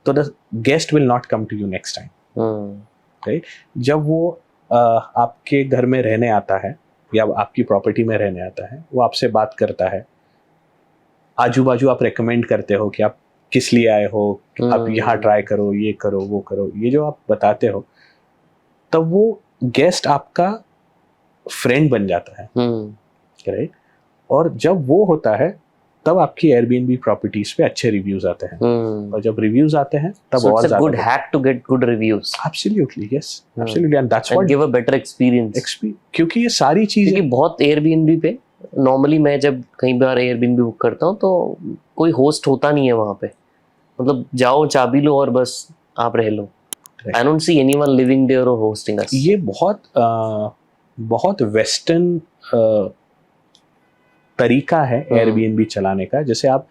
तो the guest will not come to you next time, right. जब वो आपके घर में रहने आता है या आपकी प्रॉपर्टी में रहने आता है, वो आपसे बात करता है, आजू बाजू आप रेकमेंड करते हो कि आप किस लिए आए हो, आप यहाँ ट्राई करो, ये करो, वो करो, ये जो आप बताते हो, तब वो गेस्ट आपका फ्रेंड बन जाता है, राइट। और जब वो होता है तब आपकी एयरबीएनबी प्रॉपर्टीज पे अच्छे रिव्यूज आते हैं, और जब रिव्यूज आते हैं तब और ज्यादा good hack to get good reviews. Absolutely yes, absolutely, and that's what give a better experience. क्योंकि ये सारी चीजें, क्योंकि बहुत एयरबीएनबी पे नॉर्मली मैं जब कई बार एयरबीएनबी बुक करता हूँ तो कोई होस्ट होता नहीं है वहाँ पे, मतलब जाओ चाबी लो और बस आप रह लो। I don't see anyone living there और होस्टिंग अस। ये बहुत वेस्टर्न तरीका है एयरबीएनबी चलाने का। जैसे आप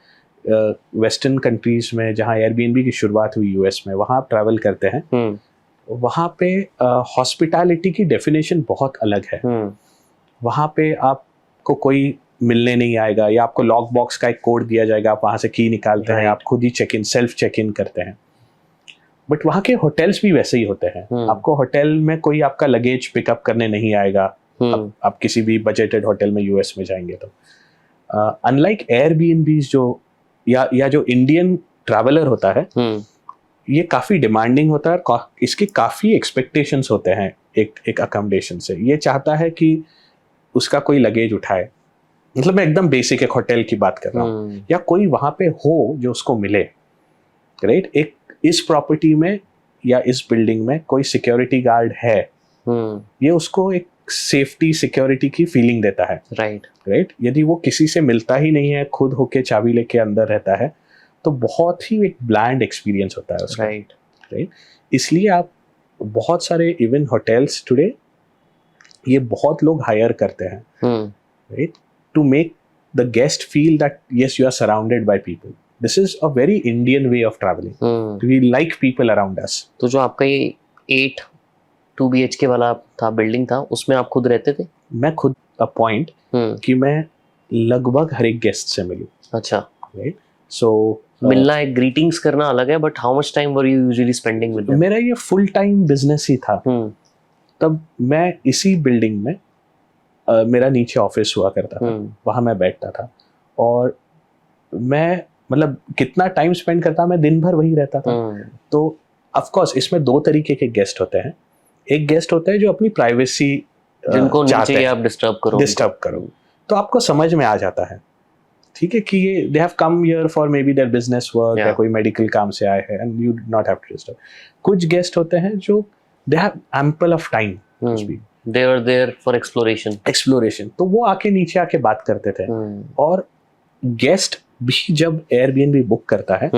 वेस्टर्न कंट्रीज में जहाँ एयरबीएनबी की शुरुआत हुई यूएस में, वहाँ आप ट्रैवल करते हैं, वहाँ पे हॉस्पिटैलिटी की डेफिनेशन बहुत अलग है। वहाँ पे आपको कोई मिलने नहीं आएगा, या आपको लॉक बॉक्स का एक कोड दिया जाएगा, आप वहाँ से की निकालते हैं, आप खुद ही सेल्फ चेक इन करते हैं। बट वहाँ के होटल्स भी वैसे ही होते हैं। आपको होटल में कोई आपका लगेज पिकअप करने नहीं आएगा। आप किसी भी बजटेड होटल में यूएस में जाएंगे तो अनलाइक एयरबीएनबीज जो या जो इंडियन ट्रैवलर होता है, ये काफ़ी डिमांडिंग होता है और इसके काफ़ी एक्सपेक्टेशंस होते हैं एक अकोमोडेशन से। ये चाहता है कि उसका कोई लगेज उठाए, मतलब मैं एकदम बेसिक एक होटल की बात कर रहा हूँ, या कोई वहाँ पे हो जो उसको मिले, राइट। एक इस प्रॉपर्टी में या इस बिल्डिंग में कोई सिक्योरिटी गार्ड है, ये उसको एक सेफ्टी सिक्योरिटी की फीलिंग देता है, राइट। यदि वो किसी से मिलता ही नहीं है, खुद होके चाबी लेके अंदर रहता है, तो बहुत ही एक ब्लैंड एक्सपीरियंस होता है उसका, राइट। इसलिए आप बहुत सारे इवन होटल्स टुडे ये बहुत लोग हायर करते हैं, right, to make the guest feel that yes you are surrounded by people. This is a very Indian way of travelling, we like people around us. तो जो आपका ये 2 BHK वाला था बिल्डिंग था, उसमें आप खुद रहते थे? मैं खुद अपॉइंट कि मैं लगभग हर एक गेस्ट से मिलूं। अच्छा, राइट। सो मिलना एक ग्रीटिंग्स करना अलग है, but how much time were you usually spending with them? मेरा ये फुल टाइम बिजनेस ही था। तब मैं इसी बिल्डिंग में मेरा नीचे ऑफिस हुआ करता था, वहाँ मैं बैठता था, और मैं मतलब कितना टाइम स्पेंड करता, मैं दिन भर वही रहता था। तो ऑफ कोर्स इसमें 2 तरीके के गेस्ट होते हैं। एक गेस्ट होता है जो अपनी प्राइवेसी जिनको नहीं चाहिए आप डिस्टर्ब करो, तो आपको समझ में आ जाता है, ठीक है, कि ये they have come here for maybe their business work, या कोई मेडिकल काम से आए हैं, and you do not have to disturb. कुछ गेस्ट होते हैं जो they have ample of time, they were there for exploration, तो वो आके नीचे आके बात करते थे। और गेस्ट भी जब एयरबीएनबी बुक करता है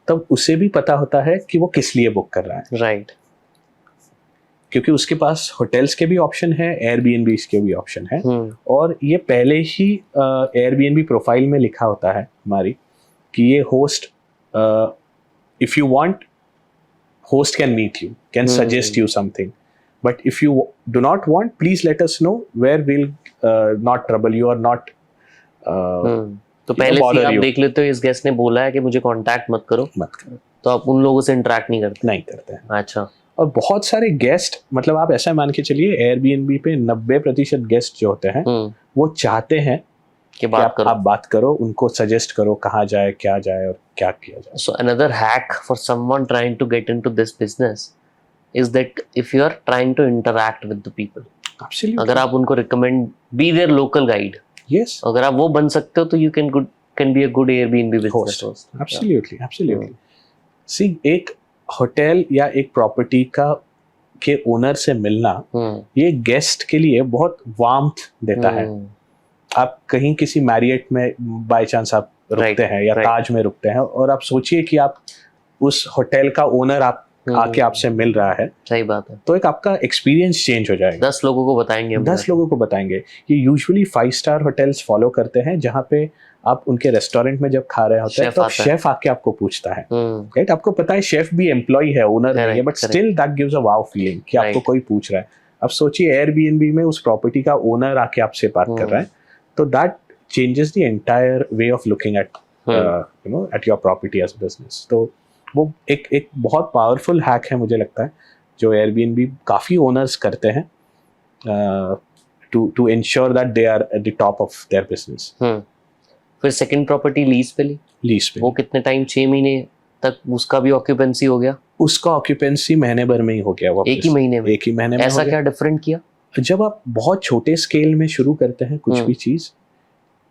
तब उसे भी पता होता है कि वो किस लिए बुक कर रहा है, राइट। क्योंकि उसके पास होटल्स के भी ऑप्शन है, एयरबीएनबी के भी ऑप्शन है, और ये पहले ही एयरबीएनबी प्रोफाइल में लिखा होता है हमारी कि ये host, if you want, host can meet you, can suggest you something, but if you do not want, please let us know, where we'll not trouble you or not तो पहले से आप देख लेते हो इस गेस्ट ने बोला है कि मुझे कांटेक्ट मत करो, तो आप उन लोगों से इंटरेक्ट नहीं करते हैं। अच्छा। और बहुत सारे गेस्ट, मतलब आप ऐसा मान के चलिए एयरबीएनबी पे 90% गेस्ट जो होते हैं वो चाहते हैं कि आप बात करो, उनको सजेस्ट करो कहाँ जाए, क्या जाए और क्या किया जाए। So another hack for someone trying to get into this business is that if you are trying to interact with the people, Absolutely. अगर आप उनको recommend, be their local guide. Yes. अगर आप वो बन सकते हो तो you can be a good Airbnb business host. Absolutely, absolutely. See, एक होटल या एक प्रॉपर्टी के ओनर से मिलना ये गेस्ट के लिए बहुत वार्मथ देता है। आप कहीं किसी मैरियट में बाय चांस आप रुकते हैं या ताज में रुकते हैं, और आप सोचिए कि आप उस होटल का ओनर आके आपसे मिल रहा है। सही बात है। तो एक आपका एक्सपीरियंस चेंज हो जाएगा। 10 लोगों को बताएंगे, 10 लोगों को बताएंगे। ये यूजुअली 5-स्टार होटल्स फॉलो करते हैं, जहाँ पे आप उनके रेस्टोरेंट में जब खा रहे होते हैं तो शेफ आके आपको पूछता है, राइट? आपको पता है शेफ भी एम्प्लॉय है, ओनर नहीं है, but still that gives a wow feeling कि आपको कोई पूछ रहा है। अब सोचिए एयरबीएनबी में उस प्रॉपर्टी का ओनर आके आपसे बात कर रहा है, तो that changes the entire way of looking at at your property as a business. तो वो एक बहुत powerful hack है मुझे लगता है, जो Airbnb काफ़ी owners करते हैं to ensure that they are at the top of their business. फिर second property लीज पे ली, वो कितने टाइम, 6 महीने तक उसका भी ऑक्यूपेंसी हो गया? उसका ऑक्यूपेंसी महीने भर में ही हो गया। एक ही महीने में ऐसा क्या डिफरेंट किया? जब आप बहुत छोटे स्केल में शुरू करते हैं कुछ भी चीज़,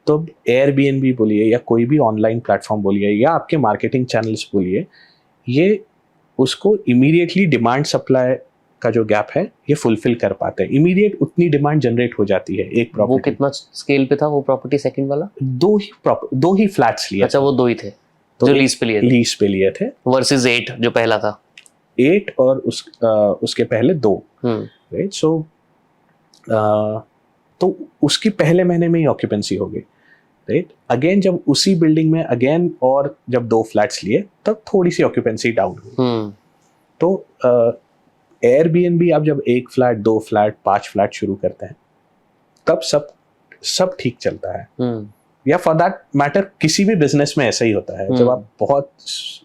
तो एयरबीएनबी बोलिए या कोई भी ऑनलाइन प्लेटफॉर्म बोलिए या आपके मार्केटिंग चैनल्स बोलिए, ये उसको इमीडिएटली डिमांड सप्लाई का जो गैप है ये फुलफिल कर पाते हैं। इमीडिएट उतनी डिमांड जनरेट हो जाती है एक प्रॉपर्टी। वो कितना स्केल पे था वो प्रॉपर्टी सेकंड वाला? दो ही फ्लैट्स लिए। अच्छा, वो 2 ही थे जो लीज पे लिए थे वर्सेस 8 जो पहला था। 8 और उसके पहले 2, राइट? सो तो उसकी पहले महीने में ही ऑक्यूपेंसी हो गई, राइट? अगेन जब उसी बिल्डिंग में अगेन और जब 2 फ्लैट्स लिए तब थोड़ी सी ऑक्यूपेंसी डाउन हुई। तो एयरबीएनबी आप जब 1 फ्लैट, 2 फ्लैट, 5 फ्लैट शुरू करते हैं तब सब ठीक चलता है। या फॉर दैट मैटर किसी भी बिजनेस में ऐसा ही होता है। जब आप बहुत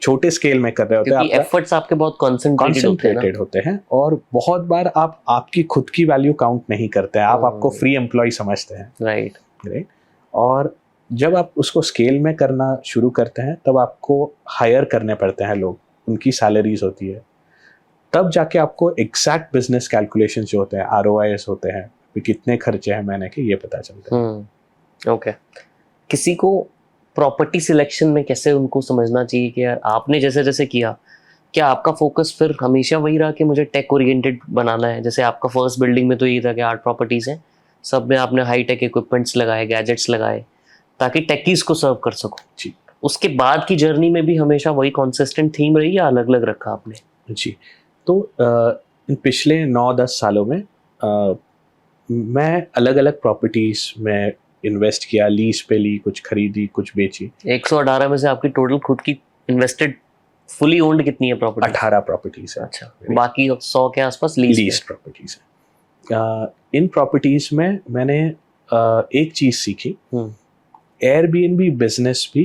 छोटे स्केल में कर रहे होते हैं, एफर्ट्स आपके बहुत कंसंट्रेटेड होते हैं और बहुत बार आप आपकी खुद की वैल्यू काउंट नहीं करते हैं, आप आपको फ्री एम्प्लॉय समझते हैं, राइट? और जब आप उसको स्केल में करना शुरू करते हैं तब आपको हायर करने पड़ते हैं लोग, उनकी सैलरीज होती है, तब जाके आपको एग्जैक्ट बिजनेस कैलकुलेशन जो होते हैं, ROIs होते हैं, कितने खर्चे हैं महीने के, ये पता चलता है। ओके। किसी को प्रॉपर्टी सिलेक्शन में कैसे उनको समझना चाहिए कि यार आपने जैसे जैसे किया, क्या आपका फोकस फिर हमेशा वही रहा कि मुझे टेक ओरिएंटेड बनाना है? जैसे आपका फर्स्ट बिल्डिंग में तो ये था कि 8 प्रॉपर्टीज हैं, सब में आपने हाई टेक इक्विपमेंट्स लगाए, गैजेट्स लगाए ताकि टेकीज को सर्व कर सको जी। उसके बाद की जर्नी में भी हमेशा वही कॉन्सिस्टेंट थीम रही या अलग अलग रखा आपने? जी, तो इन पिछले 9-10 सालों में मैं अलग अलग प्रॉपर्टीज में इन्वेस्ट किया, लीज पे ली, कुछ खरीदी, कुछ बेची। 118 में से आपकी टोटल खुद की इन्वेस्टेड फुली ओन्ड कितनी है प्रॉपर्टी? 18 प्रॉपर्टीज है। अच्छा, बाकी 100 के आसपास लीज प्रॉपर्टीज है। इन प्रॉपर्टीज में मैंने एक चीज सीखी, एयरबीएनबी बिजनेस भी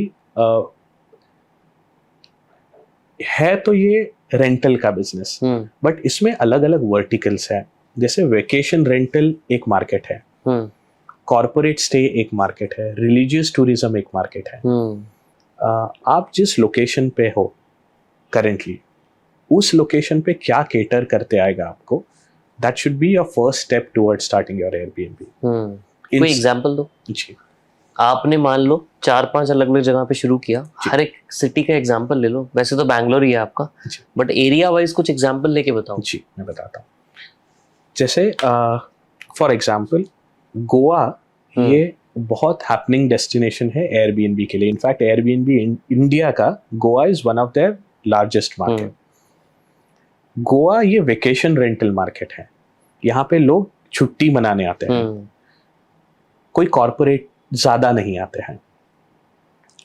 है तो ये रेंटल का बिजनेस, बट इसमें अलग अलग वर्टिकल्स हैं। जैसे वेकेशन रेंटल एक मार्केट है, कॉर्पोरेट स्टे एक मार्केट है, रिलीजियस टूरिज्म एक मार्केट है। आप जिस लोकेशन पे हो करेंटली, उस लोकेशन पे क्या केटर करते आएगा आपको, that should be your first step toward starting your Airbnb. कोई एग्जांपल दो जी। आपने मान लो 4-5 अलग अलग जगह पे शुरू किया, हर एक सिटी का एग्जांपल ले लो। वैसे तो बैंगलोर ही है आपका, बट एरिया वाइज कुछ एग्जांपल लेके बताओ। जी, मैं बताता हूँ। जैसे फॉर एग्जांपल गोवा, ये बहुत हैपनिंग डेस्टिनेशन है एयरबीएनबी के लिए। इनफैक्ट एयरबीएनबी इंडिया का Goa is one of their largest market. Goa ये वेकेशन रेंटल मार्केट है, यहाँ पे लोग छुट्टी मनाने आते हैं, कोई कॉरपोरेट ज्यादा नहीं आते हैं।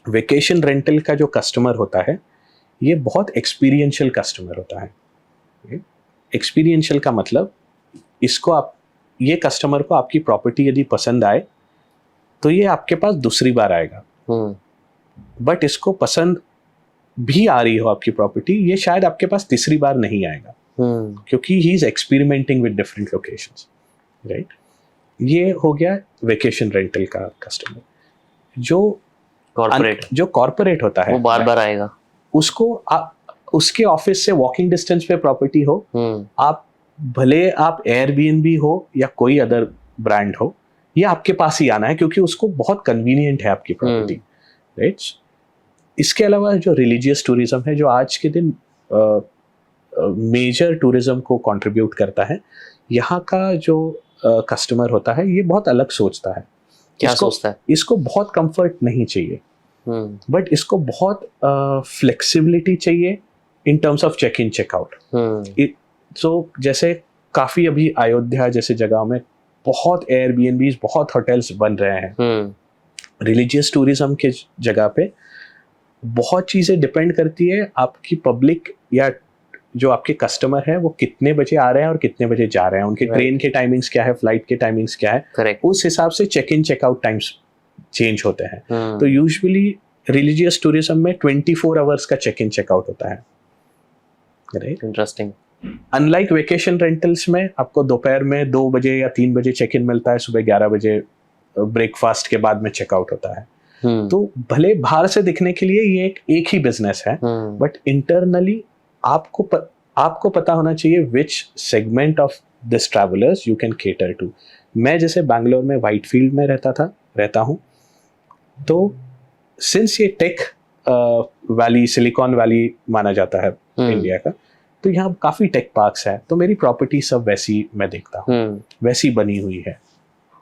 वेकेशन रेंटल का जो कस्टमर होता है ये बहुत एक्सपीरियंशियल कस्टमर होता है। एक्सपीरियंशियल का मतलब इसको आप, ये कस्टमर को आपकी प्रॉपर्टी यदि पसंद आए तो ये आपके पास दूसरी बार आएगा, बट इसको पसंद भी आ रही हो आपकी प्रॉपर्टी, ये शायद आपके पास तीसरी बार नहीं आएगा, क्योंकि he is experimenting with different locations, right. ये हो गया वेकेशन रेंटल का कस्टमर। जो कॉर्पोरेट होता है वो बार बार आएगा, उसको उसके ऑफिस से वॉकिंग डिस्टेंस पे प्रॉपर्टी हो, आप भले आप एयरबीएनबी हो या कोई अदर ब्रांड हो, ये आपके पास ही आना है क्योंकि उसको बहुत कन्वीनियंट है आपकी प्रॉपर्टी, राइट। इसके अलावा जो रिलीजियस टूरिज्म है, जो आज के दिन मेजर टूरिज्म को कंट्रीब्यूट करता है, यहाँ का जो कस्टमर होता है ये बहुत अलग सोचता है। क्या सोचता है? इसको बहुत कंफर्ट नहीं चाहिए, बट इसको बहुत फ्लेक्सिबिलिटी चाहिए in terms of check in checkout. So जैसे काफी अभी अयोध्या जैसे जगह में बहुत एयरबीएनबीज, बहुत होटल्स बन रहे हैं। रिलीजियस टूरिज्म के जगह पे बहुत चीजें डिपेंड करती है आपकी पब्लिक या जो आपके कस्टमर है वो कितने बजे आ रहे हैं और कितने बजे जा रहे हैं, उनके ट्रेन के टाइमिंग्स क्या है, फ्लाइट के टाइमिंग्स क्या है, Correct. उस हिसाब से check in checkout times change होते हैं। तो यूजुअली रिलीजियस टूरिज्म में 24 आवर्स का चेक इन चेकआउट होता है, right. Interesting. Unlike vacation rentals में आपको दोपहर में 2 बजे या 3 बजे चेक इन मिलता है, सुबह 11 बजे ब्रेकफास्ट के बाद में चेकआउट होता है। तो भले बाहर से दिखने के लिए ये एक ही बिजनेस है, बट इंटरनली आपको पता होना चाहिए which segment of this travellers you can cater to. मैं जैसे बैंगलोर में व्हाइटफील्ड में रहता हूँ, तो सिंस ये टेक वैली, सिलिकॉन वैली माना जाता है इंडिया का, तो यहाँ काफी टेक पार्क्स है, तो मेरी प्रॉपर्टी सब वैसी मैं देखता हूँ, वैसी बनी हुई है,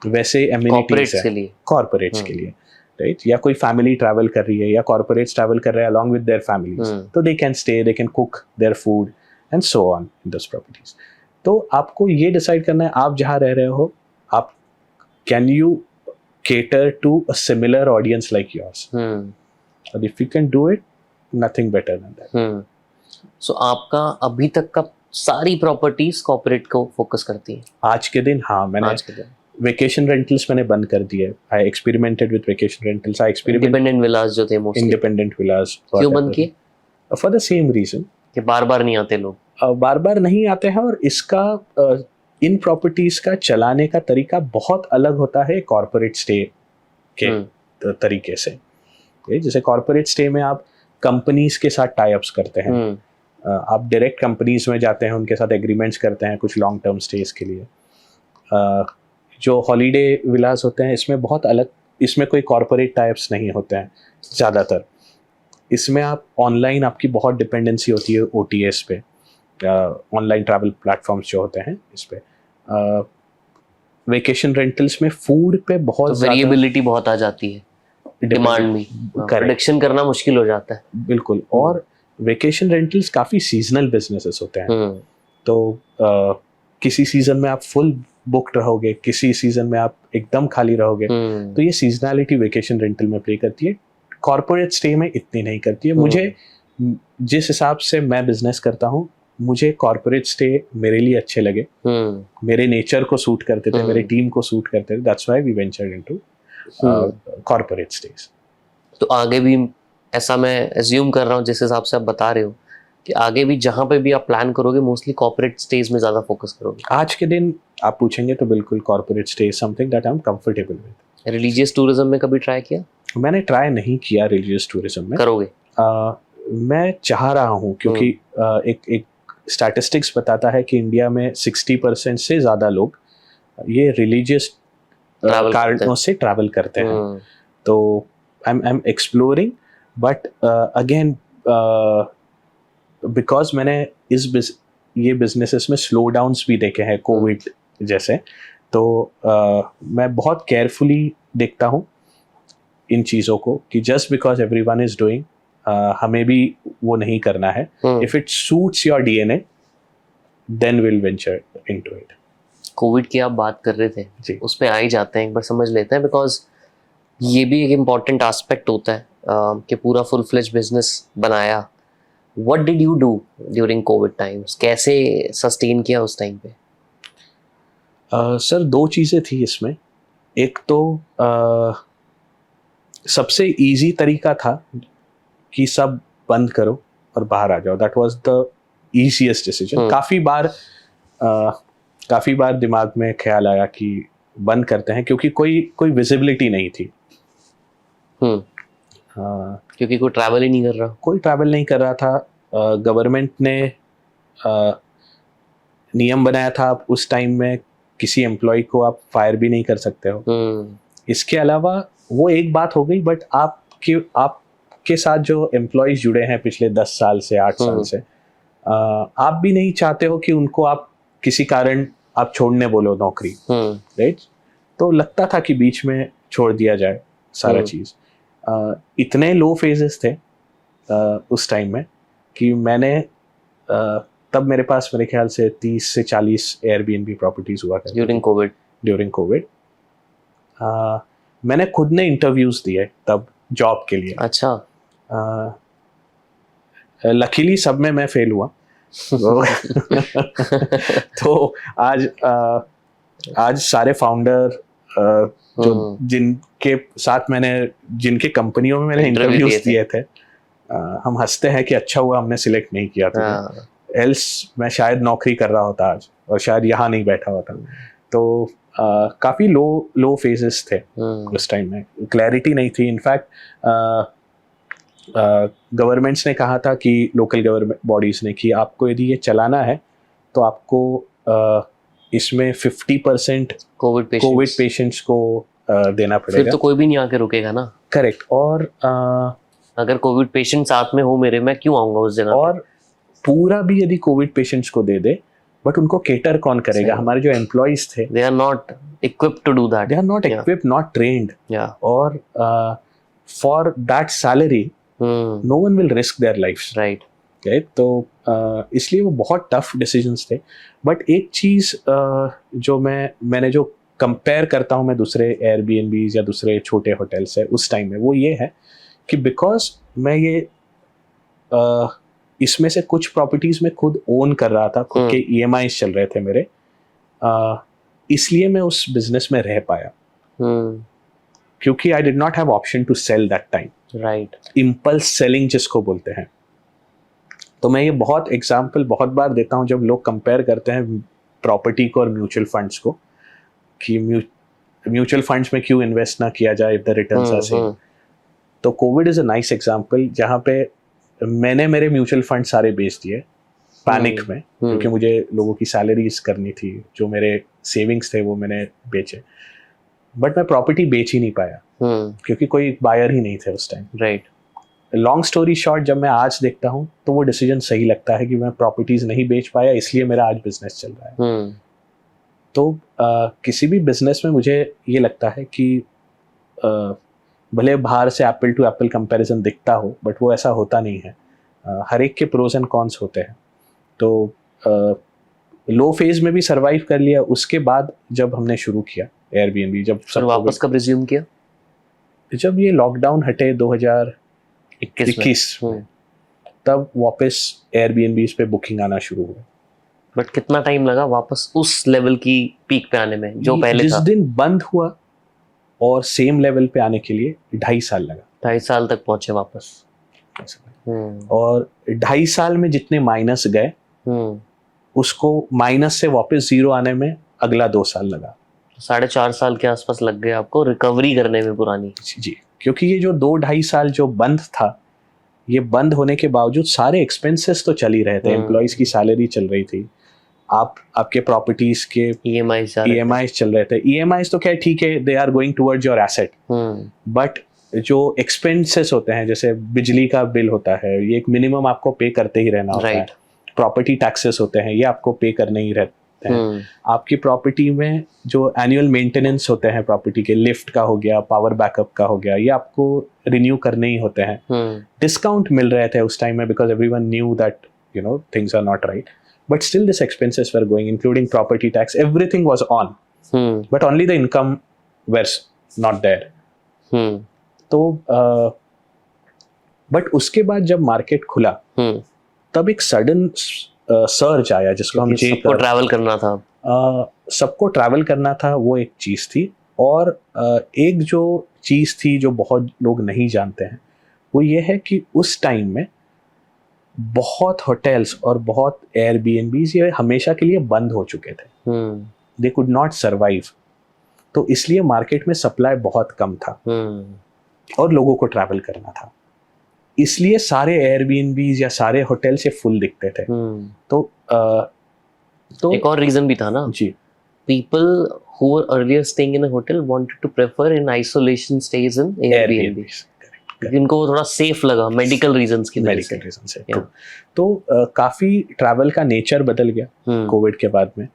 वैसे एमिनिटीज है कॉर्पोरेट्स के लिए, राइट। या कोई फैमिली ट्रैवल कर रही है या कॉर्पोरेट्स ट्रैवल कर रहे हैं अलॉन्ग विद देयर फैमिलीज, तो they can stay, they can cook their food and so on in those properties. तो आपको ये डिसाइड करना है आप जहाँ रह रहे हो, आप can you cater to a similar audience like yours, and if you can do it, nothing better than that. So आपका अभी तक का सारी प्रॉपर्टीज कॉर्पोरेट को फोकस करती है आज के दिन? हाँ, मैंने वेकेशन रेंटल्स मैंने बंद कर दिए। I experimented with vacation rentals. I experimented independent villas जो थे मोस्टली, इंडिपेंडेंट विलास क्यों बंद किए? फॉर द सेम रीजन कि बार बार नहीं आते लोग, बार बार नहीं आते हैं, और इसका इन प्रॉपर्टीज का चलाने का तरीका बहुत अलग होता है कॉर्पोरेट स्टे के तरीके से। जैसे कॉर्पोरेट स्टे में आप कंपनीज के साथ टाई अप्स करते हैं, आप डायरेक्ट कंपनीज में जाते हैं, उनके साथ एग्रीमेंट्स करते हैं कुछ लॉन्ग टर्म स्टेज के लिए। जो हॉलीडे विलास होते हैं इसमें बहुत अलग, इसमें कोई कॉर्पोरेट टाई अप्स नहीं होते हैं ज़्यादातर। इसमें आप ऑनलाइन, आपकी बहुत डिपेंडेंसी होती है OTAs पे, ऑनलाइन ट्रैवल प्लेटफॉर्म्स जो होते हैं इस पे। वेकेशन रेंटल्स में फूड पे बहुत वेरिएबिलिटी बहुत आ जाती है, डिमांड में प्रेडिक्शन करना मुश्किल हो जाता है। बिल्कुल। और वेकेशन रेंटल्स काफ़ी सीजनल बिजनेसेस होते हैं, तो किसी सीजन में आप फुल बुक्ड रहोगे, किसी सीजन में आप एकदम खाली रहोगे, तो ये सीजनैलिटी वेकेशन रेंटल में प्ले करती है, कॉर्पोरेट स्टे में इतनी नहीं करती है। मुझे जिस हिसाब से मैं बिजनेस करता हूँ, मुझे कॉर्पोरेट स्टे मेरे लिए अच्छे लगे, मेरे नेचर को सूट करते थे, मेरे टीम को सूट करते थे, that's why we ventured into corporate stage. तो आगे भी ऐसा मैं एज्यूम कर रहा हूँ, जिस हिसाब से आप बता रहे हो कि आगे भी जहाँ पे भी आप प्लान करोगे मोस्टली कॉर्पोरेट स्टेज में ज़्यादा फोकस करोगे। आज के दिन आप पूछेंगे तो बिल्कुल corporate stay is something that I am comfortable with. Religious tourism में कभी ट्राई किया? मैंने ट्राई नहीं किया रिलीजियस टूरिज्म में। करोगे? मैं चाह रहा हूँ, क्योंकि एक स्टैटिस्टिक्स बताता है कि इंडिया में 60% से ज़्यादा लोग ये रिलीजियस कारणों से ट्रैवल करते हैं। तो I am exploring, but again because मैंने ये बिजनेसेस में स्लो डाउन्स भी देखे हैं कोविड जैसे, तो मैं बहुत केयरफुली देखता हूँ इन चीज़ों को कि just because everyone is doing हमें भी वो नहीं करना है. If it suits your DNA, then we'll venture into it. Covid की आप बात कर रहे थे जी. उस पे आ ही जाते हैं, एक बार समझ लेते हैं, बिकॉज ये भी एक इम्पॉर्टेंट एस्पेक्ट होता है कि पूरा फुल फ्लेज बिजनेस बनाया. What did you do during Covid times? कैसे सस्टेन किया उस टाइम पे? सर 2 चीज़ें थी इसमें. एक तो सबसे इजी तरीका था कि सब बंद करो और बाहर आ जाओ. That was the easiest decision. काफ़ी बार दिमाग में ख्याल आया कि बंद करते हैं, क्योंकि कोई विजिबिलिटी नहीं थी. क्योंकि कोई ट्रैवल ही नहीं कर रहा. कोई ट्रैवल नहीं कर रहा था. गवर्नमेंट ने नियम बनाया था, आप उस टाइम में किसी एम्प्लॉय को आप फायर भी नहीं कर सकते हो. इसके अलावा वो एक बात हो गई, बट आपके साथ जो एम्प्लॉयज जुड़े हैं पिछले 10 साल से 8 साल से, आप भी नहीं चाहते हो कि उनको आप किसी कारण आप छोड़ने बोलो नौकरी. राइट. तो लगता था कि बीच में छोड़ दिया जाए सारा चीज़. इतने लो फेजेस थे उस टाइम में कि मैंने तब मेरे पास मेरे ख्याल से 30 से 40 एयरबीएनबी प्रॉपर्टीज हुआ करती ड्यूरिंग कोविड. मैंने खुद ने इंटरव्यूज दिए तब जॉब के लिए. अच्छा. लकीली सब में मैं फेल हुआ. तो आज सारे फाउंडर जो जिनके साथ जिनके कंपनियों में मैंने इंटरव्यूज दिए थे, हम हंसते हैं कि अच्छा हुआ हमने सिलेक्ट नहीं किया था. एल्स मैं शायद नौकरी कर रहा होता आज और शायद यहाँ नहीं बैठा होता. तो काफ़ी लो फेजेस थे उस टाइम में. क्लैरिटी नहीं थी. इनफैक्ट गवर्नमेंट्स ने कहा था कि लोकल गवर्नमेंट बॉडीज़ ने कि आपको यदि ये चलाना है तो आपको इसमें 50% कोविड पेशेंट्स को देना पड़ेगा. फिर तो कोई भी नहीं आके रुकेगा ना. करेक्ट. और अगर कोविड पेशेंट साथ में हो मेरे, मैं क्यों आऊँगा उस जगह. और पूरा भी यदि कोविड पेशेंट्स को दे दे, बट उनको केटर कौन करेगा? हमारे जो एम्प्लॉयज थे, they are not equipped to do that. They are not equipped, not trained. और for that salary no one will risk their lives. Right. तो इसलिए वो बहुत टफ डिसीजंस थे. बट एक चीज़ जो मैंने जो कंपेयर करता हूँ मैं दूसरे एयरबीएनबीज या दूसरे छोटे होटल से उस टाइम में, वो ये है कि बिकॉज मैं ये इसमें से कुछ प्रॉपर्टीज में खुद ओन कर रहा था, खुद के EMIs चल रहे थे मेरे, इसलिए मैं उस बिजनेस में रह पाया. क्योंकि I did not have option to sell that time. Right. Impulse selling जिसको बोलते हैं. तो मैं ये बहुत बार देता हूँ जब लोग कंपेयर करते हैं प्रॉपर्टी को और म्यूचुअल फंड्स को, कि म्यूचुअल फंड्स में क्यों इन्वेस्ट ना किया जाए if the returns are same. तो Covid is a nice example जहाँ पे मैंने मेरे म्यूचुअल फंड सारे बेच दिए पैनिक में, क्योंकि मुझे लोगों की सैलरीज करनी थी. जो मेरे सेविंग्स थे वो मैंने बेचे, बट मैं प्रॉपर्टी बेच ही नहीं पाया क्योंकि कोई बायर ही नहीं थे उस time. Right. Long story short, जब मैं आज देखता हूँ तो वो डिसीजन सही लगता है कि मैं प्रॉपर्टीज नहीं बेच पाया, इसलिए मेरा आज बिजनेस चल रहा है. तो किसी भी बिजनेस में मुझे ये लगता है कि भले बाहर से एप्पल टू एप्पल कंपैरिजन दिखता हो, बट वो ऐसा होता नहीं है. हर एक के प्रोज एंड कॉन्स होते हैं. तो लो फेज में भी सरवाइव कर लिया. उसके बाद जब हमने शुरू किया एयरबीएनबी, जब सब वापस कब रिज्यूम किया? जब ये लॉकडाउन हटे 2021 में, तब वापस एयरबीएनबीज पे बुकिंग आना शुरू हुआ. बट कितना टाइम लगा वापस उस लेवल की पीक पे आने में जो पहले जिस था? दिन बंद हुआ और सेम लेवल पे आने के लिए 2.5 साल लगा. 2.5 साल तक पहुंचे वापस. और 2.5 साल में जितने माइनस गए, उसको माइनस से वापस 0 आने में अगला 2 साल लगा. 4.5 साल के आसपास लग गए आपको रिकवरी करने में पुरानी. जी. क्योंकि ये जो 2-2.5 साल जो बंद था, ये बंद होने के बावजूद सारे एक्सपेंसेस तो चल ही रहे थे. एम्प्लॉयज की सैलरी चल रही थी, आपके प्रॉपर्टीज के EMIs चल रहे थे. EMIs तो क्या ठीक है, they are going towards your asset, but जो एक्सपेंसेस होते हैं, जैसे बिजली का बिल होता है, ये एक मिनिमम आपको पे करते ही रहना होता है. प्रॉपर्टी टैक्सेस होते हैं, ये आपको पे करने ही सकते हैं। आपकी प्रॉपर्टी में जो एनुअल मेंटेनेंस होते हैं प्रॉपर्टी के, लिफ्ट का हो गया, पावर बैकअप का हो गया, ये आपको रिन्यू करने ही होते हैं। डिस्काउंट मिल रहे थे उस टाइम में because everyone knew that things are not right, but still this expenses were going including property tax, everything was on, but only the income were not there. तो बट उसके बाद जब मार्केट खुला तब एक सडन सर्ज आया जिसको हम सबको ट्रैवल करना था। सबको ट्रैवल करना था, वो एक चीज़ थी। और एक जो चीज़ थी जो बहुत लोग नहीं जानते हैं वो ये है कि उस टाइम में बहुत होटल्स और बहुत एयरबीएनबीज ये हमेशा के लिए बंद हो चुके थे। They could not survive. तो इसलिए मार्केट में सप्लाई बहुत कम था और लोगों को ट्रैवल करना था, इसलिए सारे एयरबीएनबीज या सारे होटल से फुल दिखते थे। तो एक और रीजन भी था ना जी, people who were earlier staying in a hotel wanted to prefer in isolation stays in Airbnb, इनको वो थोड़ा सेफ लगा मेडिकल रीजंस की वजह से। मेडिकल रीजन से तो काफी ट्रैवल का नेचर बदल गया कोविड के बाद में।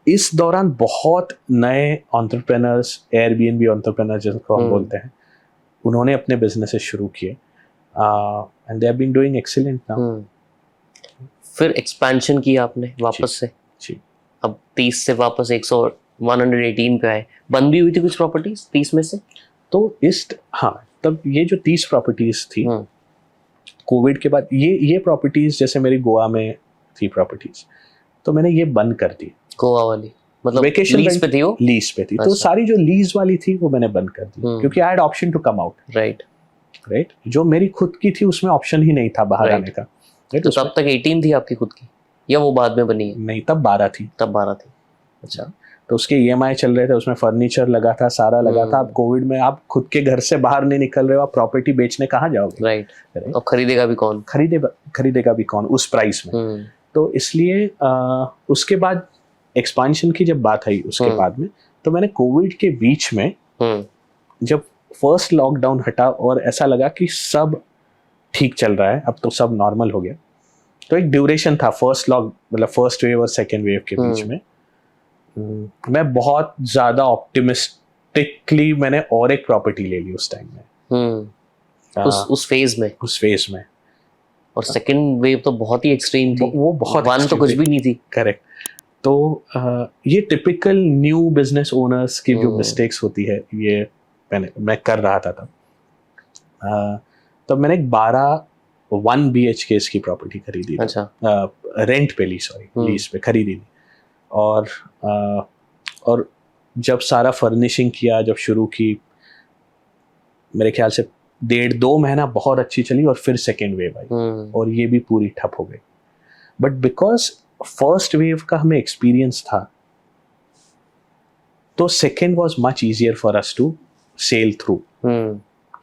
इस दौरान बहुत नए एंटरप्रेन्योर्स, एयरबीएनबी एंटरप्रेन्योर्स जिनको हम बोलते हैं, उन्होंने अपने बिजनेसेस शुरू किए and they have been doing excellent now. फिर एक्सपेंशन किया आपने वापस से जी। अब 30 से वापस 118 पे आए। बंद भी हुई थी कुछ प्रॉपर्टीज 30 में से? तो तब ये जो 30 प्रॉपर्टीज थी कोविड के बाद, ये प्रॉपर्टीज जैसे मेरी गोवा में थी प्रॉपर्टीज, तो मैंने ये बंद कर दी। गोवा वाली मतलब वेकेशन लीज पे थी वो? लीज पे थी। तो सारी जो लीज वाली थी वो मैंने बंद कर दी क्योंकि I had option to come out. Right. जो मेरी खुद की थी उसमें ऑप्शन ही नहीं था बाहर आने का। तो तब तक 18 थी आपकी खुद की या वो बाद में बनी है? नहीं, तब 12 थी। अच्छा। तो उसके ईएमआई चल रहे थे, उसमें फर्नीचर लगा था, सारा लगा था। अब कोविड में आप खुद के घर से बाहर नहीं निकल रहे हो, आप प्रॉपर्टी बेचने कहाँ जाओगे? राइट। अब खरीदेगा भी कौन? खरीदेगा भी कौन उस प्राइस में? तो इसलिए उसके बाद एक्सपांशन की जब बात आई उसके बाद में, तो मैंने कोविड के बीच में जब फर्स्ट लॉकडाउन हटा और ऐसा लगा कि सब ठीक चल रहा है, अब तो सब नॉर्मल हो गया, तो एक ड्यूरेशन था फर्स्ट वेव और सेकेंड वेव के बीच में। मैं बहुत ज्यादा ऑप्टिमिस्टिकली मैंने और एक प्रॉपर्टी ले ली उस टाइम में। उस फेज में। और सेकंड वेव तो बहुत ही एक्सट्रीम थी, वो बहुत वन तो कुछ भी नहीं थी। करेक्ट। तो ये टिपिकल न्यू बिजनेस ओनर्स की जो मिस्टेक्स होती है, ये मैं कर रहा था तब। तब मैंने एक 1 BHK की प्रॉपर्टी खरीदी। अच्छा। रेंट पे ली, लीज पे खरीदी थी। और जब सारा फर्निशिंग किया, जब शुरू की, मेरे ख्याल से 1.5-2 महीना बहुत अच्छी चली और फिर सेकेंड वेव आई और ये भी पूरी ठप हो गई। बट बिकॉज फर्स्ट वेव का हमें एक्सपीरियंस था, तो second was much easier for us to sell through.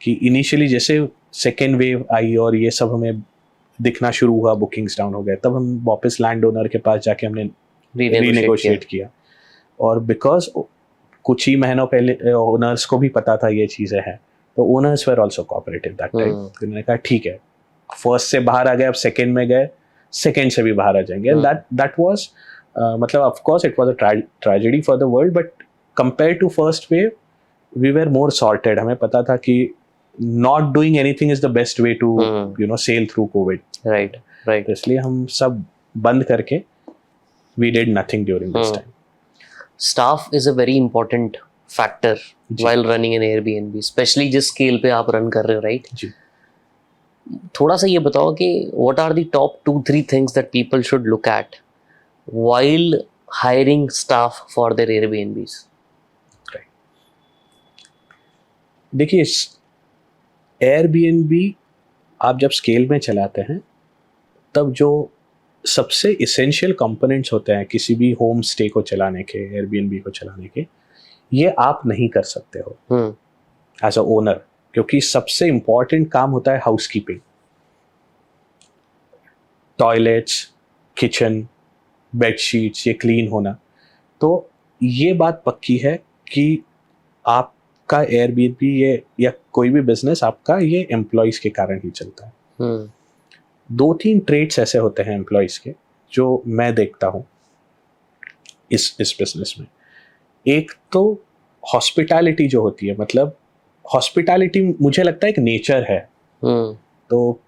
कि इनिशियली जैसे सेकेंड वेव आई और ये सब हमें दिखना शुरू हुआ, बुकिंग्स डाउन हो गए, तब हम वापस लैंड ओनर के पास जाके हमने रीनेगोशिएट किया। और बिकॉज कुछ ही महीनों पहले ओनर्स को भी पता था ये चीज़ें हैं, तो owners were also cooperative that time. उन्होंने कहा ठीक है, फर्स्ट से बाहर आ गए, अब सेकेंड में गए, सेकेंड से भी बाहर आ जाएंगे। एंड दैट वाज मतलब of course it was a tragedy for the world, but compare to first wave we were more sorted. हमें पता था कि not doing anything is the best way to sail through COVID. Right. इसलिए हम सब बंद करके we did nothing during this time. Staff is a very important factor while running an Airbnb, especially जिस scale पे आप run कर रहे हो, right? जी। थोड़ा सा ये बताओ कि what are the top 2-3 things that people should look at while hiring staff for their Airbnbs? देखिए, एयरबीएनबी आप जब स्केल में चलाते हैं तब जो सबसे इसेंशियल कंपोनेंट्स होते हैं किसी भी होम स्टे को चलाने के, एयरबीएनबी को चलाने के, ये आप नहीं कर सकते हो एज अ ओनर, क्योंकि सबसे इम्पॉर्टेंट काम होता है हाउसकीपिंग, टॉयलेट्स, किचन, बेडशीट्स, ये क्लीन होना। तो ये बात पक्की है कि आपका एयरबीएनबी ये या कोई भी बिजनेस आपका ये एम्प्लॉयज के कारण ही चलता है। 2-3 ट्रेट्स ऐसे होते हैं एम्प्लॉयज के जो मैं देखता हूँ इस बिजनेस में। एक तो हॉस्पिटैलिटी जो होती है, मतलब हॉस्पिटैलिटी मुझे लगता है एक नेचर है। तो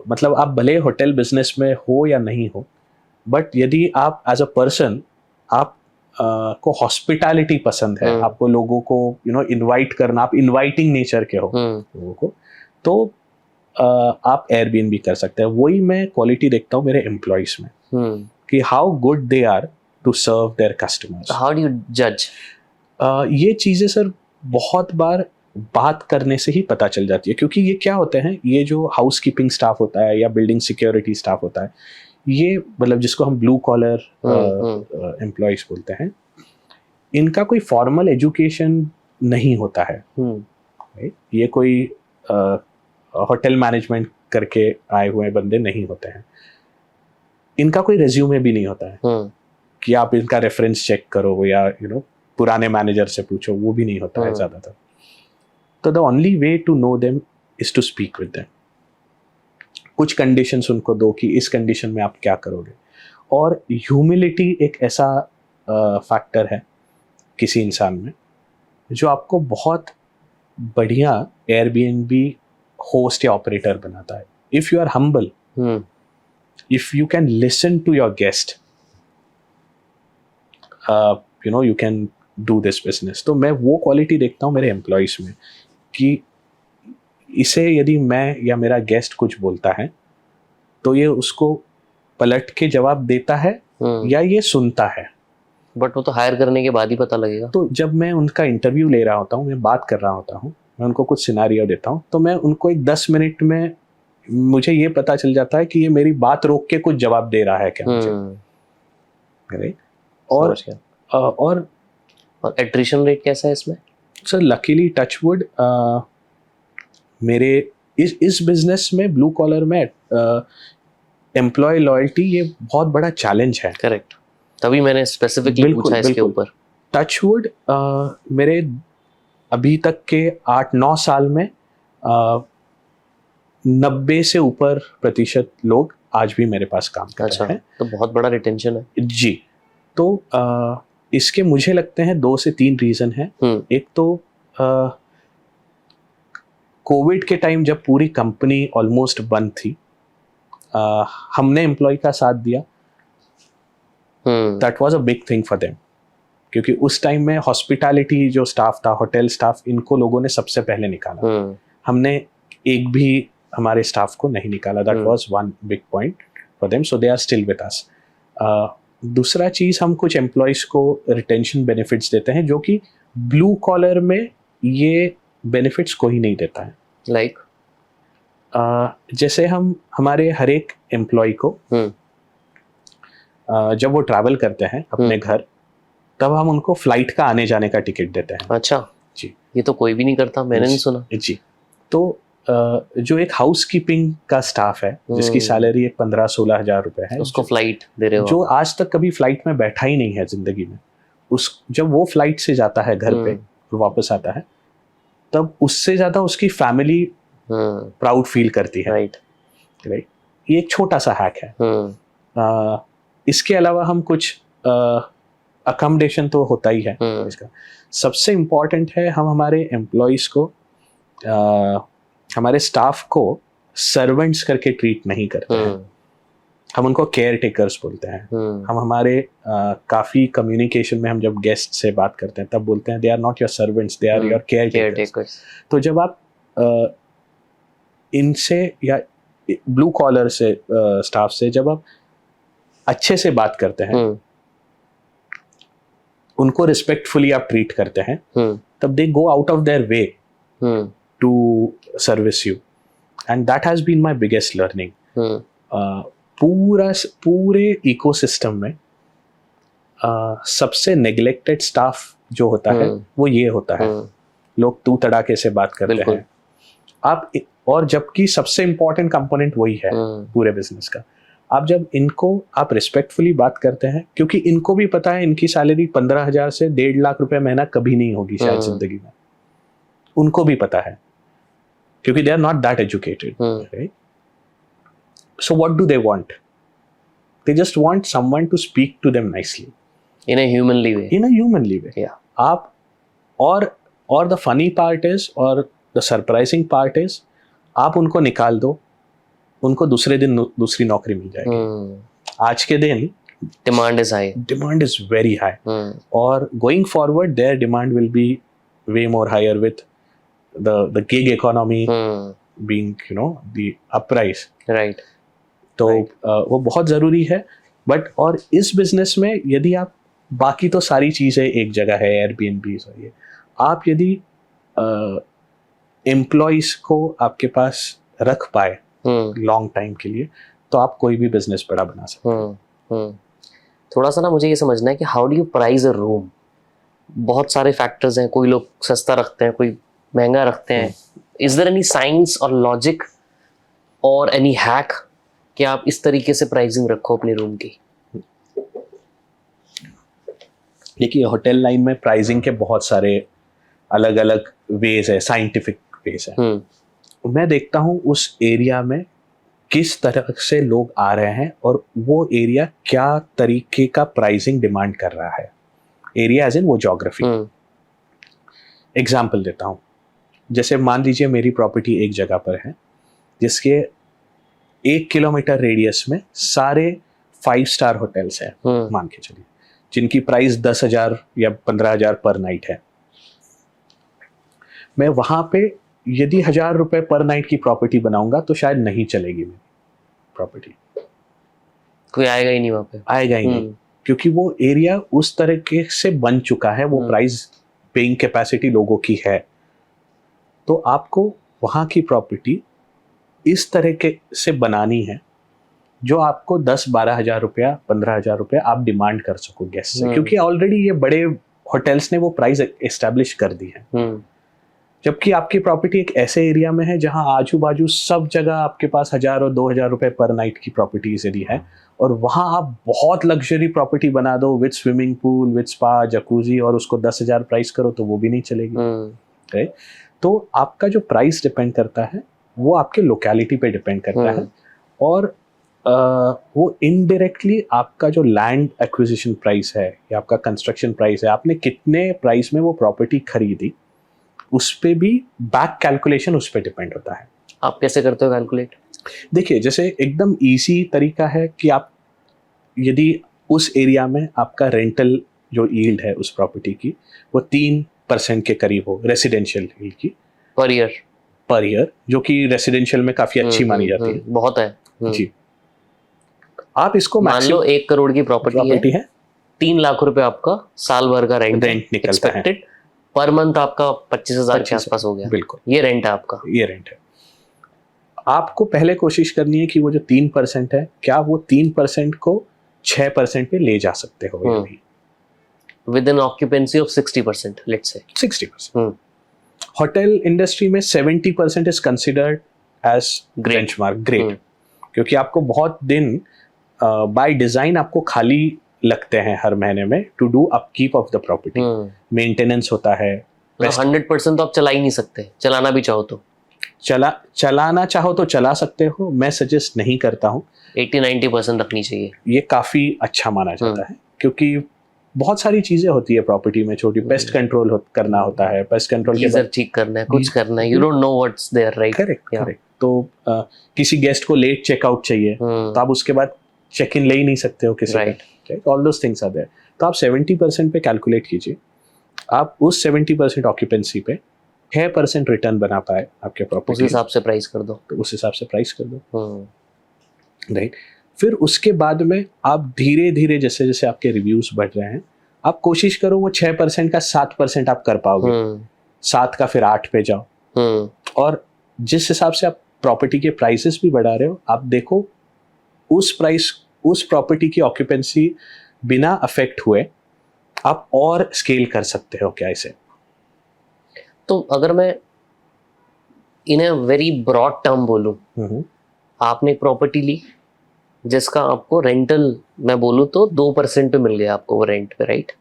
मतलब आप भले होटल बिजनेस में हो या नहीं हो, बट यदि आप एज अ पर्सन आप को हॉस्पिटैलिटी पसंद है, आपको लोगों को इनवाइट करना, आप इनवाइटिंग नेचर के हो लोगों को, तो आप एयरबीएनबी कर सकते हैं। वही मैं क्वालिटी देखता हूँ मेरे एम्प्लॉइज में कि how good they are to serve their customers. How do you जज? ये चीज़ें सर बहुत बार बात करने से ही पता चल जाती है, क्योंकि ये क्या होते हैं, ये जो हाउस कीपिंग स्टाफ होता है या बिल्डिंग सिक्योरिटी स्टाफ होता है, ये मतलब जिसको हम ब्लू कॉलर एम्प्लॉइज बोलते हैं, इनका कोई फॉर्मल एजुकेशन नहीं होता है। right? ये कोई होटल मैनेजमेंट करके आए हुए बंदे नहीं होते हैं। इनका कोई रेज्यूमे भी नहीं होता है कि आप इनका रेफरेंस चेक करो या पुराने मैनेजर से पूछो, वो भी नहीं होता है ज़्यादातर। तो the only way to know them is to speak with them. कुछ कंडीशंस उनको दो कि इस कंडीशन में आप क्या करोगे। और ह्यूमिलिटी एक ऐसा फैक्टर है किसी इंसान में जो आपको बहुत बढ़िया एयरबीएनबी होस्ट या ऑपरेटर बनाता है। If you are humble, if you can listen to your guest, you can do this business. तो मैं वो क्वालिटी देखता हूँ मेरे एम्प्लॉयज़ में कि इसे यदि मैं या मेरा गेस्ट कुछ बोलता है तो ये उसको पलट के जवाब देता है या ये सुनता है। बट वो तो हायर करने के बाद ही पता लगेगा। तो जब मैं उनका इंटरव्यू ले रहा होता हूँ, मैं बात कर रहा होता हूँ, मैं उनको कुछ सिनारियो देता हूँ, तो मैं उनको एक 10 मिनट में मुझे ये पता चल जाता है कि ये मेरी बात रोक के कुछ जवाब दे रहा है क्या मुझे। और एट्रिशन रेट कैसा है इसमें? सर लकीली टचवुड मेरे इस बिजनेस में, ब्लू कॉलर में, एम्प्लॉय लॉयल्टी ये बहुत बड़ा चैलेंज है। करेक्ट, तभी मैंने स्पेसिफिकली पूछा इसके ऊपर। टचवुड मेरे अभी तक के 8-9 साल में 90 से ऊपर प्रतिशत लोग आज भी मेरे पास काम कर रहे हैं। तो बहुत बड़ा रिटेंशन है जी। तो इसके मुझे लगते हैं 2 से 3 रीज़न हैं। एक तो कोविड के टाइम जब पूरी कंपनी ऑलमोस्ट बंद थी, हमने एम्प्लॉय का साथ दिया। That was a big thing for them, क्योंकि उस टाइम में हॉस्पिटैलिटी जो स्टाफ था, होटल स्टाफ, इनको लोगों ने सबसे पहले निकाला। हमने एक भी हमारे स्टाफ को नहीं निकाला। That was one big point for them, so they are still with us. दूसरा चीज़, हम कुछ एम्प्लॉयज़ को रिटेंशन बेनिफिट्स देते हैं जो कि ब्लू कॉलर में ये बेनिफिट्स कोई नहीं देता है। लाइक जैसे हम हमारे हर एक एम्प्लॉय को जब वो ट्रैवल करते हैं अपने घर, तब हम उनको फ्लाइट का आने जाने का टिकट देते हैं। अच्छा जी, ये तो कोई भी नहीं करता, मैंने नहीं सुना। जी, तो जो एक हाउस कीपिंग का स्टाफ है जिसकी सैलरी एक 15-16 हज़ार रुपए है, उसको फ्लाइट दे रहे हो, जो आज तक कभी फ्लाइट में बैठा ही नहीं है जिंदगी में, जब वो फ्लाइट से जाता है घर पे और वापस आता है, तब उससे ज्यादा उसकी फैमिली प्राउड फील करती है। राइट। ये एक छोटा सा हैक है। इसके अलावा हम कुछ अकोमोडेशन तो होता ही है इसका। सबसे इम्पॉर्टेंट है, हम हमारे एम्प्लॉयज़ को, हमारे स्टाफ को सर्वेंट्स करके ट्रीट नहीं करते हैं। हम उनको केयर टेकर्स बोलते हैं। हम हमारे काफ़ी कम्युनिकेशन में हम जब गेस्ट से बात करते हैं तब बोलते हैं they are not your servants, they are your caretakers. तो जब आप इनसे या ब्लू कॉलर से स्टाफ से जब आप अच्छे से बात करते हैं, उनको रिस्पेक्टफुली आप ट्रीट करते हैं, तब they go out of their way to service you, and that has been my biggest learning. पूरे इकोसिस्टम में सबसे नेग्लेक्टेड स्टाफ जो होता है वो ये होता है। लोग तू तड़ाके से बात करते हैं आप, और जबकि सबसे इम्पोर्टेंट कंपोनेंट वही है पूरे बिजनेस का। आप जब इनको आप रिस्पेक्टफुली बात करते हैं, क्योंकि इनको भी पता है इनकी सैलरी 15,000 से 1.5 लाख रुपए महीना कभी नहीं होगी शायद जिंदगी में, उनको भी पता है, क्योंकि they are not that educated, right? So what do they want? They just want someone to speak to them nicely. In A humanly way. in a humanly way. Yeah. आप और the funny part is और the surprising part is आप उनको निकाल दो, उनको दूसरे दिन दूसरी नौकरी मिल जाएगी. आज के दिन Demand is high. demand is very high. और going forward their demand will be way more higher with the gig economy being the uprise. Right. तो वो बहुत ज़रूरी है. बट और इस बिजनेस में यदि आप बाकी तो सारी चीज़ें एक जगह है, एयरबीएनबी और ये, आप यदि एम्प्लॉयज़ को आपके पास रख पाए लॉन्ग टाइम के लिए, तो आप कोई भी बिजनेस बड़ा बना सकते हैं. थोड़ा सा ना मुझे ये समझना है कि how do you price a room. बहुत सारे फैक्टर्स हैं, कोई लोग सस्ता रखते हैं, कोई महंगा रखते हैं. इज देयर एनी साइंस और लॉजिक और एनी हैक कि आप इस तरीके से प्राइसिंग रखो अपने रूम की? देखिए, होटल लाइन में प्राइसिंग के बहुत सारे अलग अलग वेज है, साइंटिफिक वेज है. मैं देखता हूँ उस एरिया में किस तरह से लोग आ रहे हैं और वो एरिया क्या तरीके का प्राइसिंग डिमांड कर रहा है. एरिया एज इन वो ज्योग्राफी. एग्जाम्पल देता हूँ. जैसे मान लीजिए मेरी प्रॉपर्टी एक जगह पर है जिसके 1 किलोमीटर रेडियस में सारे 5 स्टार होटल्स हैं, मान के चलिए, जिनकी प्राइस 10,000 या 15,000 पर नाइट है. मैं वहां पे यदि 1,000 रुपए पर नाइट की प्रॉपर्टी बनाऊंगा तो शायद नहीं चलेगी मेरी प्रॉपर्टी. कोई आएगा ही नहीं वहां पे. आएगा ही नहीं, क्योंकि वो एरिया उस तरीके से बन चुका है, वो प्राइस पेइंग कैपेसिटी लोगों की है. तो आपको वहां की प्रॉपर्टी इस तरीके से बनानी है जो आपको 10-12 हज़ार रुपया, 15 हज़ार रुपया आप डिमांड कर सको गेस्ट से, क्योंकि ऑलरेडी ये बड़े होटल्स ने वो प्राइस एस्टेब्लिश कर दी है. जबकि आपकी प्रॉपर्टी एक ऐसे एरिया में है जहां आजू बाजू सब जगह आपके पास 1,000 और 2,000 रुपए पर नाइट की प्रॉपर्टीज यदि है, और वहां आप बहुत लग्जरी प्रॉपर्टी बना दो with swimming pool, with spa, jacuzzi, और उसको 10,000 प्राइस करो तो वो भी नहीं चलेगी. राइट. तो आपका जो प्राइस डिपेंड करता है वो आपके लोकेलिटी पे डिपेंड करता है, और वो इनडायरेक्टली आपका जो लैंड एक्विजिशन प्राइस है या आपका कंस्ट्रक्शन प्राइस है, आपने कितने प्राइस में वो प्रॉपर्टी खरीदी, उस पे भी बैक कैलकुलेशन उस पे डिपेंड होता है. आप कैसे करते हो कैलकुलेट? देखिए, जैसे एकदम इजी तरीका है कि आप यदि उस एरिया में आपका रेंटल जो यील्ड है उस प्रॉपर्टी की वो 3% के करीब हो, रेसिडेंशियल यील्ड की पर ईयर, जो कि रेसिडेंशियल में काफी अच्छी मानी जाती है. बहुत है. जी. आप इसको मान लो 1 करोड़ की प्रॉपर्टी है, 3 लाख रुपए आपका साल भर का रेंट निकलता है. पर मंथ आपका 25,000 के आसपास हो गया. बिल्कुल, ये रेंट है आपका. ये रेंट है. आपको पहले कोशिश करनी है कि वो जो 3% है, क्या वो 3% को 6% पे ले जा सकते हो with an occupancy of 60%, let's say 60%. Hotel industry में 70% is considered as benchmark, great, क्योंकि आपको बहुत दिन बाय डिजाइन आपको खाली लगते हैं हर महीने में to do upkeep of the property. Maintenance होता है. 100% तो आप चला ही नहीं सकते, चलाना भी चाहो तो. चलाना चाहो तो चला सकते हो, मैं सजेस्ट नहीं करता हूँ. 80-90% रखनी चाहिए. ये काफी अच्छा माना जाता है, क्योंकि बहुत सारी चीजें होती है प्रॉपर्टी में, छोटी पेस्ट कंट्रोल करना होता है, पेस्ट कंट्रोल के बाद ठीक करना है, कुछ करना है, you don't know what's there, right? Correct. तो किसी गेस्ट को लेट चेकआउट चाहिए तो आप उसके बाद चेक इन ले ही नहीं सकते हो किसी, right? All those things are there. तो आप 70% पे कैलकुलेट कीजिए. आप उस 70% ऑक्यूपेंसी पे 6% रिटर्न बना पाए आपके प्रॉपर्टी, उस हिसाब से प्राइस कर दो. तो उस हिसाब से प्राइस कर दो. राइट. फिर उसके बाद में आप धीरे धीरे जैसे जैसे आपके रिव्यूज बढ़ रहे हैं, आप कोशिश करो वो 6% का 7% आप कर पाओगे. 7 का फिर 8 पे जाओ. और जिस हिसाब से आप प्रॉपर्टी के प्राइसेस भी बढ़ा रहे हो, आप देखो उस प्रॉपर्टी की ऑक्यूपेंसी बिना अफेक्ट हुए आप और स्केल कर सकते हो क्या इसे. तो अगर मैं इन अ वेरी ब्रॉड टर्म बोलूं, आपने एक प्रॉपर्टी ली जिसका आपको रेंटल, मैं बोलूं तो 2% पे मिल गया आपको वो रेंट पे, राइट?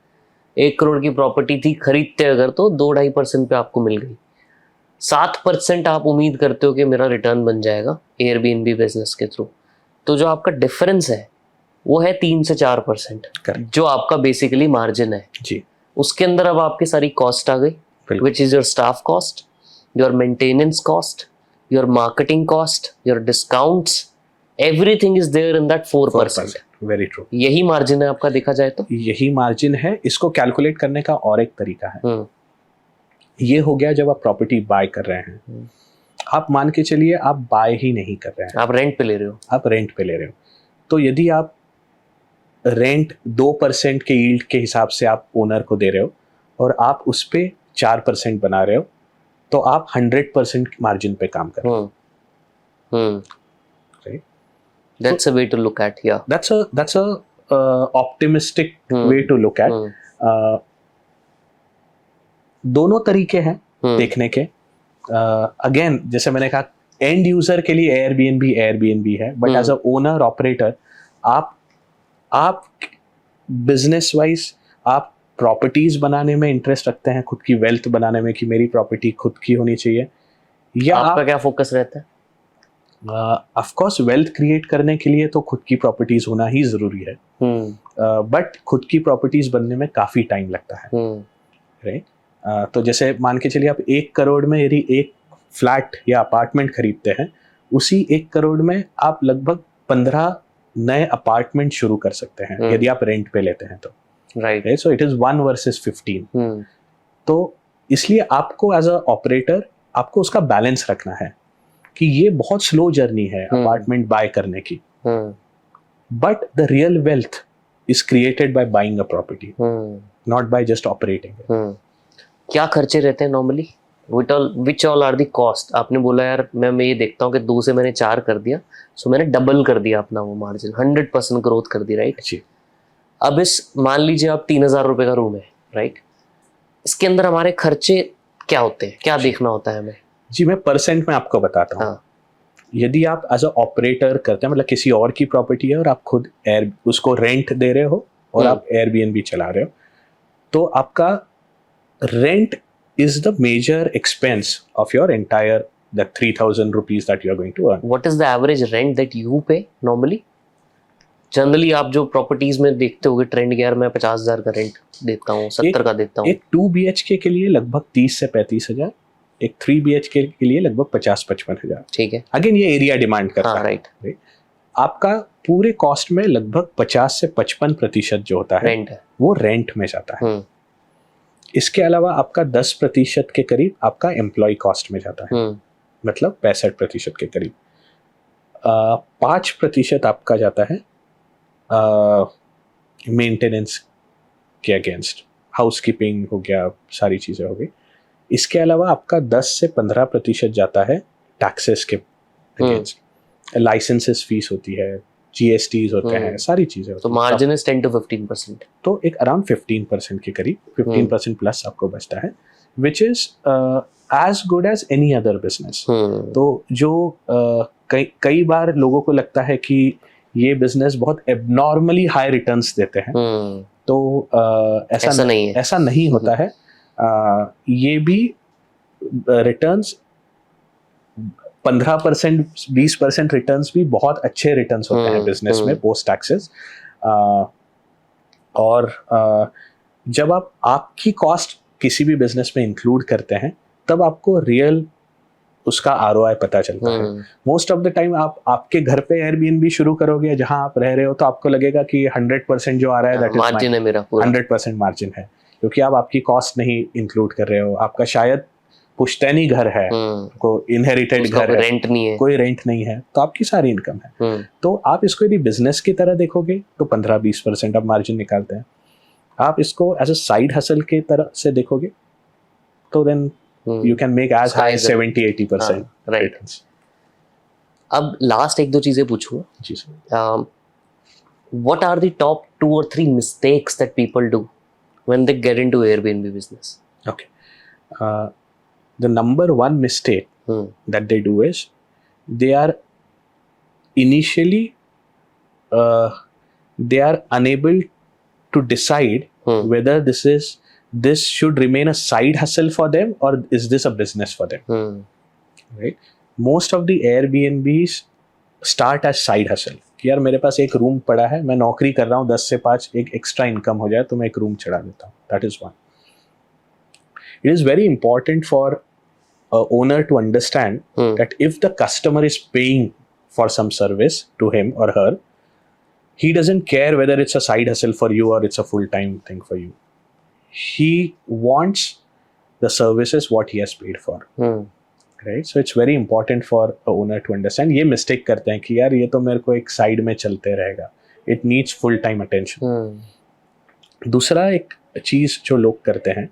1 करोड़ की प्रॉपर्टी थी, खरीदते अगर तो 2-2.5% पे आपको मिल गई. 7% आप उम्मीद करते हो कि मेरा रिटर्न बन जाएगा एयरबीएनबी बिजनेस के थ्रू. तो जो आपका डिफरेंस है वो है 3 से 4%, Correct. जो आपका बेसिकली मार्जिन है। जी उसके अंदर अब आपकी सारी कॉस्ट आ गई, बिल्कुल। Which is your staff cost, your maintenance cost, your marketing cost, your discounts, everything is there in that 4%। Very true. यही मार्जिन है आपका, देखा जाए तो। यही मार्जिन है। इसको कैलकुलेट करने का और एक तरीका है। हम्म, ये हो गया जब आप प्रॉपर्टी बाय कर रहे हैं। आप मान के चलिए आप बाय ही नहीं कर रहे हैं, आप रेंट पे ले रहे हो। आप रेंट पे ले रहे हो। तो यदि आप रेंट 2% के यील्ड के हिसाब से आप ओनर को दे रहे हो और आप उस पे 4% बना रहे हो, तो आप 100% मार्जिन पे काम कर रहे हो। Right? That's a way to look at, yeah. That's a optimistic way to look at. दोनों तरीके हैं देखने के। अगेन जैसे मैंने कहा, एंड यूजर के लिए एयरबीएनबी है, but as a owner operator आप बिजनेस वाइज आप प्रॉपर्टीज बनाने में इंटरेस्ट रखते हैं, खुद की वेल्थ बनाने में कि मेरी प्रॉपर्टी खुद की होनी चाहिए, या आपका क्या फोकस रहता है? ऑफ कोर्स वेल्थ क्रिएट करने के लिए तो खुद की प्रॉपर्टीज होना ही जरूरी है, बट खुद की प्रॉपर्टीज बनने में काफी टाइम लगता है, राइट? तो जैसे मान के चलिए आप 1 करोड़ में यदि एक फ्लैट या अपार्टमेंट खरीदते हैं, उसी 1 करोड़ में आप लगभग 15 नए अपार्टमेंट शुरू कर सकते हैं यदि आप रेंट पे लेते हैं तो, right? So it is 1 versus 15। तो इसलिए आपको एज अ ऑपरेटर आपको उसका बैलेंस रखना है कि ये बहुत स्लो जर्नी है अपार्टमेंट बाय करने की, but the real wealth is created by buying a property, not by just operating. क्या खर्चे रहते हैं normally? Which all are the cost? आपने बोला यार मैं ये देखता हूँ कि 2 से मैंने 4 कर दिया, सो मैंने डबल कर दिया अपना वो मार्जिन, 100% ग्रोथ कर दी, राइट? जी। अब इस मान लीजिए आप 3,000 रुपए का रूम है, राइट? इसके अंदर हमारे खर्चे क्या होते हैं, क्या देखना होता है हमें? जी, मैं परसेंट में आपको बताता हूँ। हाँ। यदि आप एज अ ऑपरेटर करते हैं, मतलब किसी और की प्रॉपर्टी है और आप खुद उसको रेंट दे रहे हो और आप एयरबीएनबी चला रहे हो, तो आपका rent is the major expense of your entire the 3,000 rupees that you are going to earn. What is the average rent that you pay normally? Generally आप जो प्रॉपर्टीज में देखते होगे ट्रेंड, यार मैं 50,000 का रेंट देता हूँ, 70 का देता हूँ। एक 2 BHK के लिए लगभग 30 से 35,000, एक 3 BHK के लिए लगभग 50-55,000। ठीक है। अगेन ये एरिया डिमांड करता है, राइट? आपका पूरे कॉस्ट में लगभग 50 से 55% जो होता है रेंट है, वो रेंट में जाता है। इसके अलावा आपका 10% के करीब आपका एम्प्लॉय कॉस्ट में जाता है, मतलब 65% के करीब। 5% आपका जाता है मेंटेनेंस के अगेंस्ट, हाउसकीपिंग हो गया, सारी चीज़ें हो गई। इसके अलावा आपका 10 से 15% जाता है टैक्सेस के अगेंस्ट, लाइसेंसेस फीस होती है, GSTs होते हैं, सारी चीजें होती तो मार्जिन इज 10 to 15%। तो एक अराउंड 15% के करीब, 15% प्लस आपको बचता है, which is as good as any other business. तो जो कई बार लोगों को लगता है कि ये बिजनेस बहुत एबनॉर्मली हाई रिटर्न्स देते हैं, तो ऐसा नहीं होता है। ये भी रिटर्न्स 15%, 20% रिटर्न्स भी बहुत अच्छे रिटर्न्स होते हैं बिजनेस में पोस्ट टैक्सेस। और जब आप आपकी कॉस्ट किसी भी बिजनेस में इंक्लूड करते हैं, तब आपको रियल उसका ROI पता चलता है। मोस्ट ऑफ द टाइम आप आपके घर पे एयरबीएनबी शुरू करोगे जहां आप रह रहे हो, तो आपको लगेगा कि 100% जो आ रहा है दैट इज मार्जिन है मेरा, 100% मार्जिन है, क्योंकि आप आपकी कॉस्ट नहीं इंक्लूड कर रहे हो। आपका शायद पुश्तैनी घर है, को इनहेरिटेड घर है, रेंट नहीं है, कोई रेंट नहीं है, तो आपकी सारी इनकम है। तो आप इसको यदि बिजनेस की तरह देखोगे तो 15-20% आप मार्जिन निकालते हैं। आप इसको एज अ साइड हसल के तरह से देखोगे तो then you can make as high 70-80%। Right. अब लास्ट 1-2 चीजें पूछूंगा जी sir. What are the top 2 or 3 mistakes that people do when they get into Airbnb business? Okay, the number one mistake that they do is they are initially they are unable to decide whether this should remain a side hustle for them or is this a business for them. Right? Most of the Airbnbs start as side hustle. कि यार मेरे पास एक room पड़ा है, मैं नौकरी कर रहा हूँ 10 से 5, एक एक्स्ट्रा इनकम हो जाए तो मैं एक रूम चढ़ा देता हूँ. That is one. It is very important for owner to understand that if the customer is paying for some service to him or her, he doesn't care whether it's a side hustle for you or it's a full-time thing for you. He wants the services what he has paid for. Right? So it's very important for a owner to understand. ये mistake करते हैं कि यार ये तो मेरे को एक side में चलते रहेगा. It needs full-time attention. दूसरा एक चीज़ जो लोग करते हैं,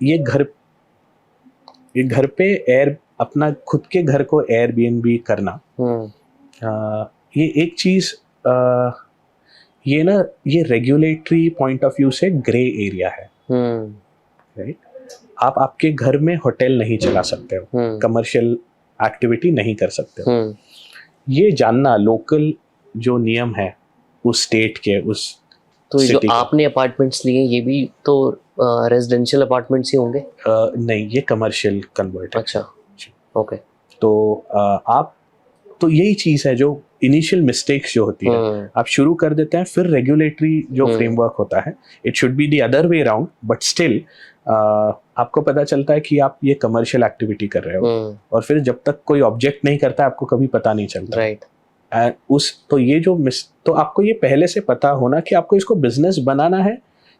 ये घर पे अपना खुद के घर को एयरबीएनबी करना, ये एक चीज, ये रेगुलेटरी पॉइंट ऑफ व्यू से ग्रे एरिया है. राइट? आप आपके घर में होटल नहीं चला सकते हो, कमर्शियल एक्टिविटी नहीं कर सकते हो. ये जानना लोकल जो नियम है उस स्टेट के, उस तो जो आपने अपार्टमेंट्स लिए ये भी तो रेजिडेंशियल अपार्टमेंट्स ही होंगे? नहीं, ये कमर्शियल कन्वर्ट है. अच्छा, ओके. तो यही चीज़ है जो इनिशियल मिस्टेक्स जो होती है, आप शुरू कर देते हैं, फिर रेगुलेटरी जो फ्रेमवर्क होता है, it should be the other way around, but still आपको पता चलता है कि आप ये कमर्शियल एक्टिविटी कर रहे हो, और फिर जब तक कोई ऑब्जेक्ट नहीं करता आपको कभी पता नहीं चलता. राइट. तो ये जो तो आपको ये पहले से पता होना कि आपको इसको बिजनेस बनाना है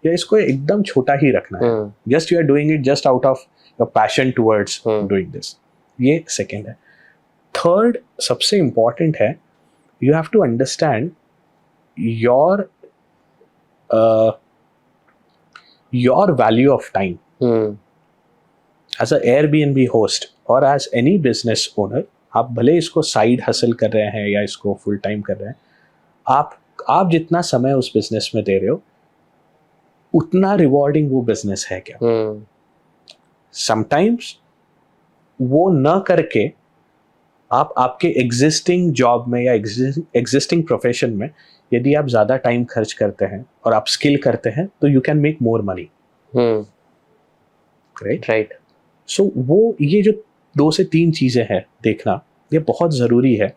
या इसको एकदम छोटा ही रखना है. Just you are doing it just out of your passion towards doing this. ये सेकेंड है. थर्ड सबसे इंपॉर्टेंट है, you have to understand your value of time. As a Airbnb host और एज एनी बिजनेस ओनर, आप भले इसको side hustle कर रहे हैं या इसको फुल टाइम कर रहे हैं, आप जितना समय उस बिजनेस में दे रहे हो उतना रिवॉर्डिंग वो बिजनेस है क्या. समटाइम्स वो न करके आप आपके एग्जिस्टिंग जॉब में या एग्जिस्टिंग प्रोफेशन में यदि आप ज़्यादा टाइम खर्च करते हैं और आप स्किल करते हैं तो you can make more money. Right. So वो ये जो 2 से 3 चीज़ें हैं देखना, ये बहुत ज़रूरी है,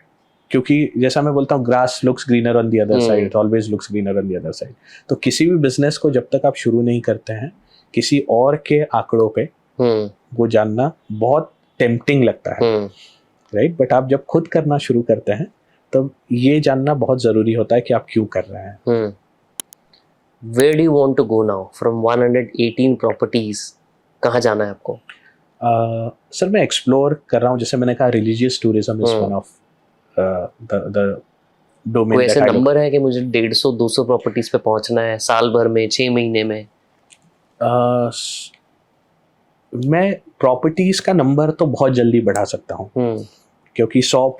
क्योंकि जैसा मैं बोलता हूँ, grass looks greener on the other side, it always looks greener on the other side. तो किसी भी बिजनेस को जब तक आप शुरू नहीं करते हैं, किसी और के आंकड़ों पे वो जानना बहुत टेम्पटिंग लगता है. राइट? बट आप जब खुद करना शुरू करते हैं तब ये जानना बहुत ज़रूरी होता है कि आप क्यों कर रहे हैं. Where do you want to go now from 118 properties? कहाँ जाना है आपको? सर मैं एक्सप्लोर कर रहा हूँ, जैसे मैंने कहा religious tourism is one of the domain. कोई ऐसा नंबर है कि मुझे 150-200 प्रॉपर्टीज पे पहुंचना है साल भर में, 6 महीने में? मैं प्रॉपर्टीज का नंबर तो बहुत जल्दी बढ़ा सकता हूँ, क्योंकि 100,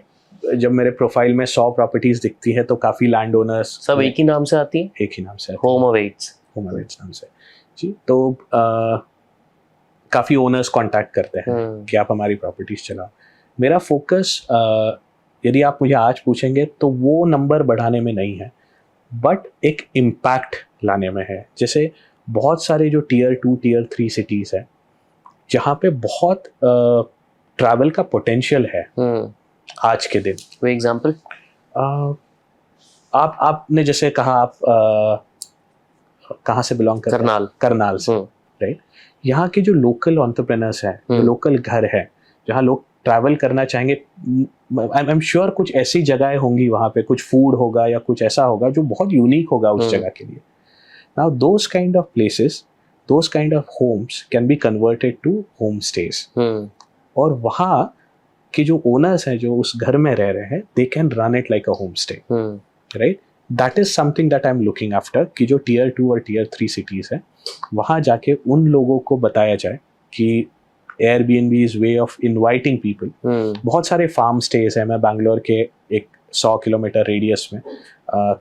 जब मेरे प्रोफाइल में 100 प्रॉपर्टीज दिखती है तो काफ़ी लैंड ओनर्स सब एक ही नाम से आती है? एक ही नाम से, होम अवेट्स नाम से जी. तो काफ़ी ओनर्स कांटेक्ट करते हैं कि आप हमारी प्रॉपर्टीज चलाओ. मेरा फोकस यदि आप मुझे आज पूछेंगे तो वो नंबर बढ़ाने में नहीं है, बट एक इम्पैक्ट लाने में है. जैसे बहुत सारे जो Tier 2, Tier 3 सिटीज़ हैं जहाँ पे बहुत ट्रैवल का पोटेंशियल है आज के दिन. कोई एग्जांपल? आपने जैसे कहा, आप कहाँ से बिलोंग करते हैं? करनाल से. राइट? यहाँ के जो लोकल एंटरप्रेन्योर्स हैं, जो लोकल घर है जहाँ लोग ट्रैवल करना चाहेंगे, आई एम श्योर कुछ ऐसी जगहें होंगी वहाँ पे, कुछ फूड होगा या कुछ ऐसा होगा जो बहुत यूनिक होगा उस जगह के लिए. Now those kind of places, those kind of homes can be converted to home stays. और वहाँ के जो ओनर्स हैं जो उस घर में रह रहे हैं, they can run it like a home stay. Right? That is something that I am looking after, कि जो Tier 2 और Tier 3 सिटीज़ हैं वहाँ जाके उन लोगों को बताया जाए कि Airbnb is way of inviting people. बहुत सारे फार्म स्टेज हैं. मैं बैंगलोर के एक 100 किलोमीटर रेडियस में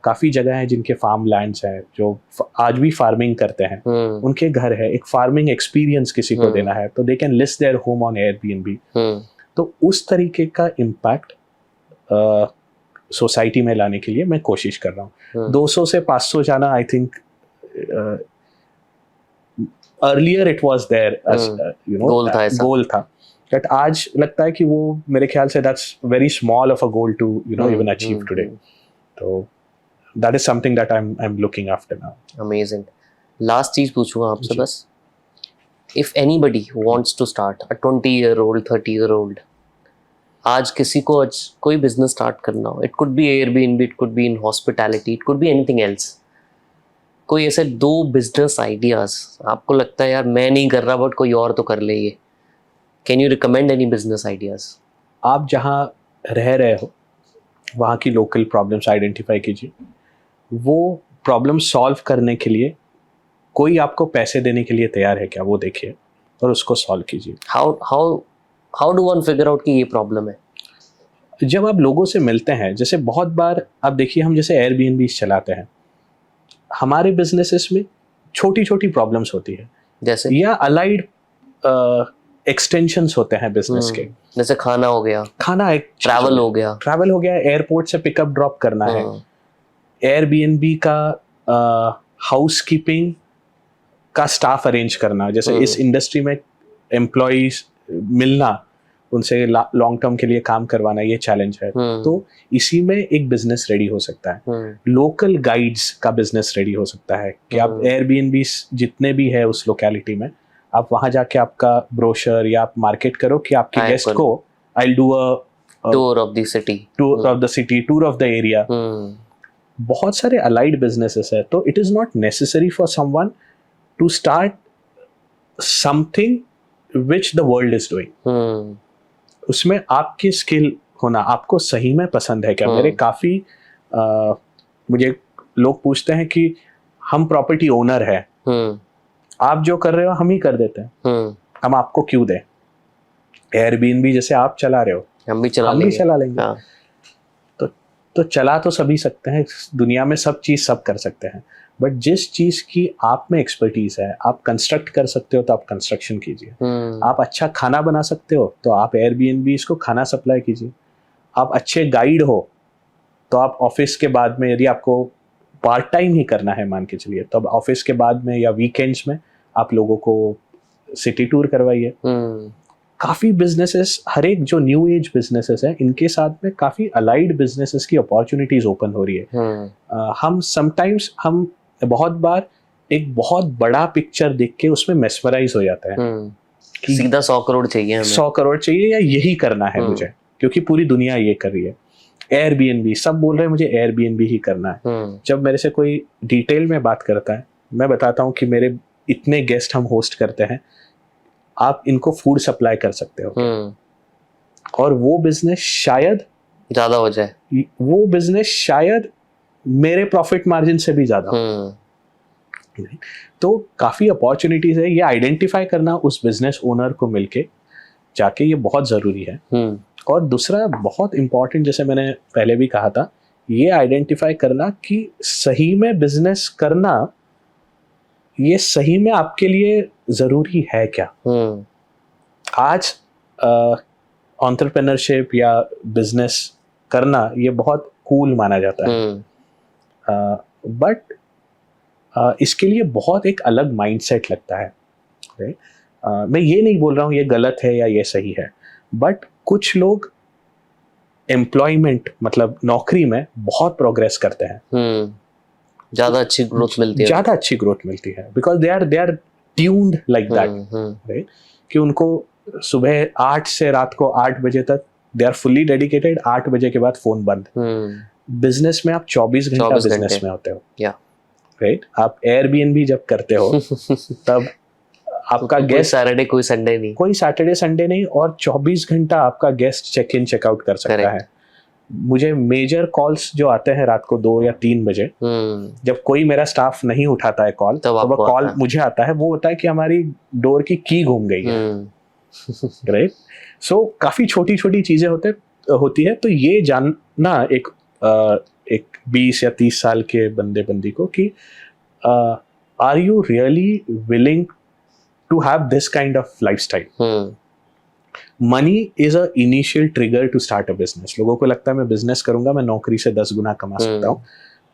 काफ़ी जगह हैं जिनके फार्म लैंड्स हैं जो आज भी फार्मिंग करते हैं. उनके घर है, एक फार्मिंग एक्सपीरियंस किसी को देना है तो they can list their home on Airbnb. तो उस तरीके का इम्पैक्ट सोसाइटी में लाने के लिए मैं कोशिश कर रहा हूँ. 200 से 500 जाना, I think earlier it was there as goal था. बट आज लगता है कि वो मेरे ख्याल से that's very small of a goal to even achieve today. तो that is something that I am looking after now. Amazing. Last चीज पूछूंगा आपसे जी. बस. If anybody wants to start, a 20-year-old, 30-year-old, आज किसी को आज कोई बिजनेस स्टार्ट करना हो, it could be Airbnb, it could be in hospitality, it could be anything else, कोई ऐसे 2 बिजनेस आइडियाज आपको लगता है यार मैं नहीं कर रहा बट कोई और तो कर ले ये, can you recommend any business ideas? आप जहाँ रह रहे हो वहाँ की लोकल प्रॉब्लम्स आइडेंटिफाई कीजिए. वो प्रॉब्लम सॉल्व करने के लिए कोई आपको पैसे देने के लिए तैयार है क्या, वो देखिए और उसको सॉल्व कीजिए. How do one figure out कि ये प्रॉब्लम है? जब आप लोगों से मिलते हैं, जैसे बहुत बार आप देखिए, हम जैसे एयरबीएनबी चलाते हैं, हमारे बिजनेसेस में छोटी छोटी प्रॉब्लम्स होती है, जैसे या अलाइड एक्सटेंशंस होते हैं बिजनेस के. जैसे खाना हो गया, खाना एक ट्रैवल हो गया, एयरपोर्ट से पिकअप ड्रॉप करना है, एयरबीएनबी का हाउसकीपिंग का स्टाफ अरेंज करना. जैसे इस इंडस्ट्री में एम्प्लॉयज मिलना, उनसे लॉन्ग टर्म के लिए काम करवाना, ये चैलेंज है. तो इसी में एक बिजनेस रेडी हो सकता है. लोकल गाइड्स का बिजनेस रेडी हो सकता है कि आप एयरबीएनबी जितने भी है उस लोकेलिटी में, आप वहां जाके आपका ब्रोशर या आप मार्केट करो कि आपके गेस्ट को I will do a tour of the city, tour of the area. बहुत सारे अलाइड बिजनेसेस है. तो it is not necessary for someone to start something which the world is doing. उसमें आपकी स्किल होना आपको सही में पसंद है क्या. मेरे काफी मुझे लोग पूछते हैं कि हम प्रॉपर्टी ओनर है, आप जो कर रहे हो हम ही कर देते हैं, हम आपको क्यों दें. एयरबीएनबी जैसे आप चला रहे हो, हम भी चला लेंगे. हाँ. तो चला तो सभी सकते हैं, दुनिया में सब चीज सब कर सकते हैं, बट जिस चीज की आप में एक्सपर्टीज है, आप कंस्ट्रक्ट कर सकते हो तो आप कंस्ट्रक्शन कीजिए. आप अच्छा खाना बना सकते हो तो आप एयरबीएनबी इसको खाना सप्लाई कीजिए. आप अच्छे गाइड हो तो आप ऑफिस के बाद में, यदि आपको पार्ट टाइम ही करना है मान के चलिए, तो अब ऑफिस के बाद में या वीकेंड्स में आप लोगों को सिटी टूर करवाइए. काफ़ी बिजनेसेस, हर एक जो न्यू एज बिजनेसेस हैं, इनके साथ में काफ़ी अलाइड बिजनेसेस की अपॉर्चुनिटीज ओपन हो रही है. हम बहुत बार एक बहुत बड़ा पिक्चर देख के उसमें मेस्मराइज हो जाता है कि सीधा 100 करोड़ चाहिए हमें, 100 करोड़ चाहिए या यही करना है मुझे, क्योंकि पूरी दुनिया ये कर रही है. एयरबीएनबी, सब बोल रहे हैं मुझे एयरबीएनबी ही करना है. जब मेरे से कोई डिटेल में बात करता है, मैं बताता हूँ कि मेरे इतने गेस्ट हम होस्ट करते हैं, आप इनको फूड सप्लाई कर सकते हो, और वो बिजनेस शायद ज्यादा हो जाए, वो बिजनेस शायद मेरे प्रॉफिट मार्जिन से भी ज्यादा हो. तो काफी अपॉर्चुनिटीज है. ये आइडेंटिफाई करना उस बिजनेस ओनर को मिलके जाके, ये बहुत जरूरी है. और दूसरा बहुत इंपॉर्टेंट, जैसे मैंने पहले भी कहा था, ये आइडेंटिफाई करना कि सही में बिजनेस करना ये सही में आपके लिए जरूरी है क्या. आज एंटरप्रेन्योरशिप या बिजनेस करना ये बहुत कूल माना जाता है, बट इसके लिए बहुत एक अलग माइंडसेट लगता है. मैं ये नहीं बोल रहा हूँ ये गलत है या ये सही है, बट कुछ लोग एम्प्लॉयमेंट मतलब नौकरी में बहुत प्रोग्रेस करते हैं, ज्यादा अच्छी ग्रोथ मिलती है, because they are tuned like that, right, कि उनको सुबह 8 से रात को 8 बजे तक दे आर फुल्ली डेडिकेटेड. 8 बजे के बाद फोन बंद. बिजनेस में आप 24 घंटा बिजनेस में होते हो, राइट. आप एयरबीएनबी जब करते हो तब आपका गेस्ट सैटरडे कोई सैटरडे संडे नहीं, और 24 घंटा आपका गेस्ट चेक इन चेकआउट कर सकता है. मुझे मेजर कॉल्स जो आते हैं रात को 2 या 3 बजे, जब कोई मेरा स्टाफ नहीं उठाता है कॉल, तो वो कॉल मुझे आता है. वो होता है कि हमारी डोर की की घूम गई है, राइट. सो काफी छोटी छोटी चीजें होती है. तो ये जानना एक 20 या 30 साल के बंदी को कि are you really willing to have this kind of lifestyle. Money is a initial trigger to start a business. लोगों को लगता है मैं बिजनेस करूंगा, मैं नौकरी से 10 गुना कमा सकता हूँ,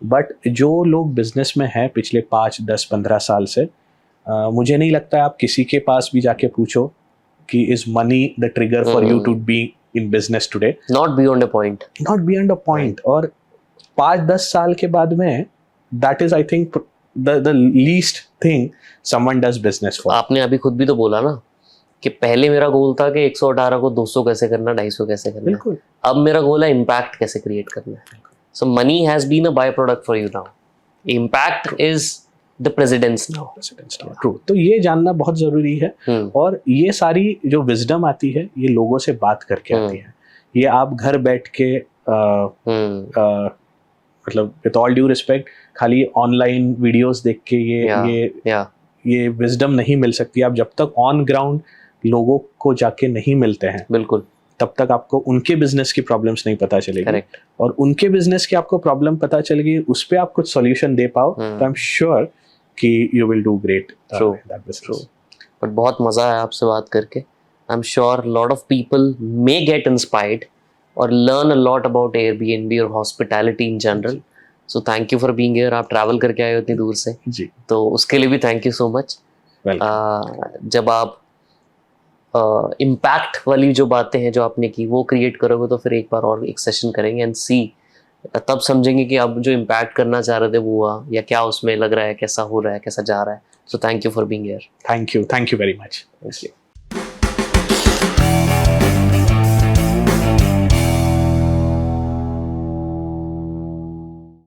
बट जो लोग बिजनेस में हैं पिछले 5, 10, 15 साल से, मुझे नहीं लगता आप किसी के पास भी जाके पूछो कि is money the trigger for you to be in business today? Not beyond a point. Not beyond a point. और 5-10 साल के बाद में that is I think the least thing someone does business for. आपने अभी खुद भी तो बोला ना कि पहले मेरा गोल था कि 118 को 200 कैसे करना, 250 कैसे करना, बिल्कुल. अब मेरा गोल है इम्पैक्ट कैसे क्रिएट करना है. So money has been a byproduct for you now. Impact is the precedence now. True. तो ये जानना बहुत जरूरी है. और ये सारी जो विजडम आती है ये लोगों से बात करके आती है. ये आप घर बैठ के मतलब विद ऑल ड्यू रिस्पेक्ट खाली ऑनलाइन वीडियोस देख के ये विजडम नहीं मिल सकती. आप जब तक ऑन ग्राउंड लोगों को जाके नहीं मिलते हैं, बिल्कुल, तब तक आपको उनके बिजनेस की प्रॉब्लम्स नहीं पता चलेगी. करेक्ट. और उनके बिजनेस की आपको प्रॉब्लम पता चलेगी, उस पे आप कुछ सॉल्यूशन दे पाओ, तो आई एम श्योर कि you will do great. True. But बहुत मजा आया आपसे बात करके. I am sure lot of people may get inspired और learn a lot about Airbnb और hospitality in general. So thank you for being here. आप ट्रैवल करके आए हो इतनी दूर से जी, तो उसके लिए भी थैंक यू सो मच. जब आप इम्पैक्ट वाली जो बातें हैं जो आपने की वो क्रिएट करोगे तो फिर एक बार और एक सेशन करेंगे एंड सी, तब समझेंगे कि आप जो इम्पैक्ट करना चाह रहे थे वो हुआ या क्या उसमें लग रहा है, कैसा हो रहा है, कैसा जा रहा है. सो thank you for being here. Thank you very much. Thank you.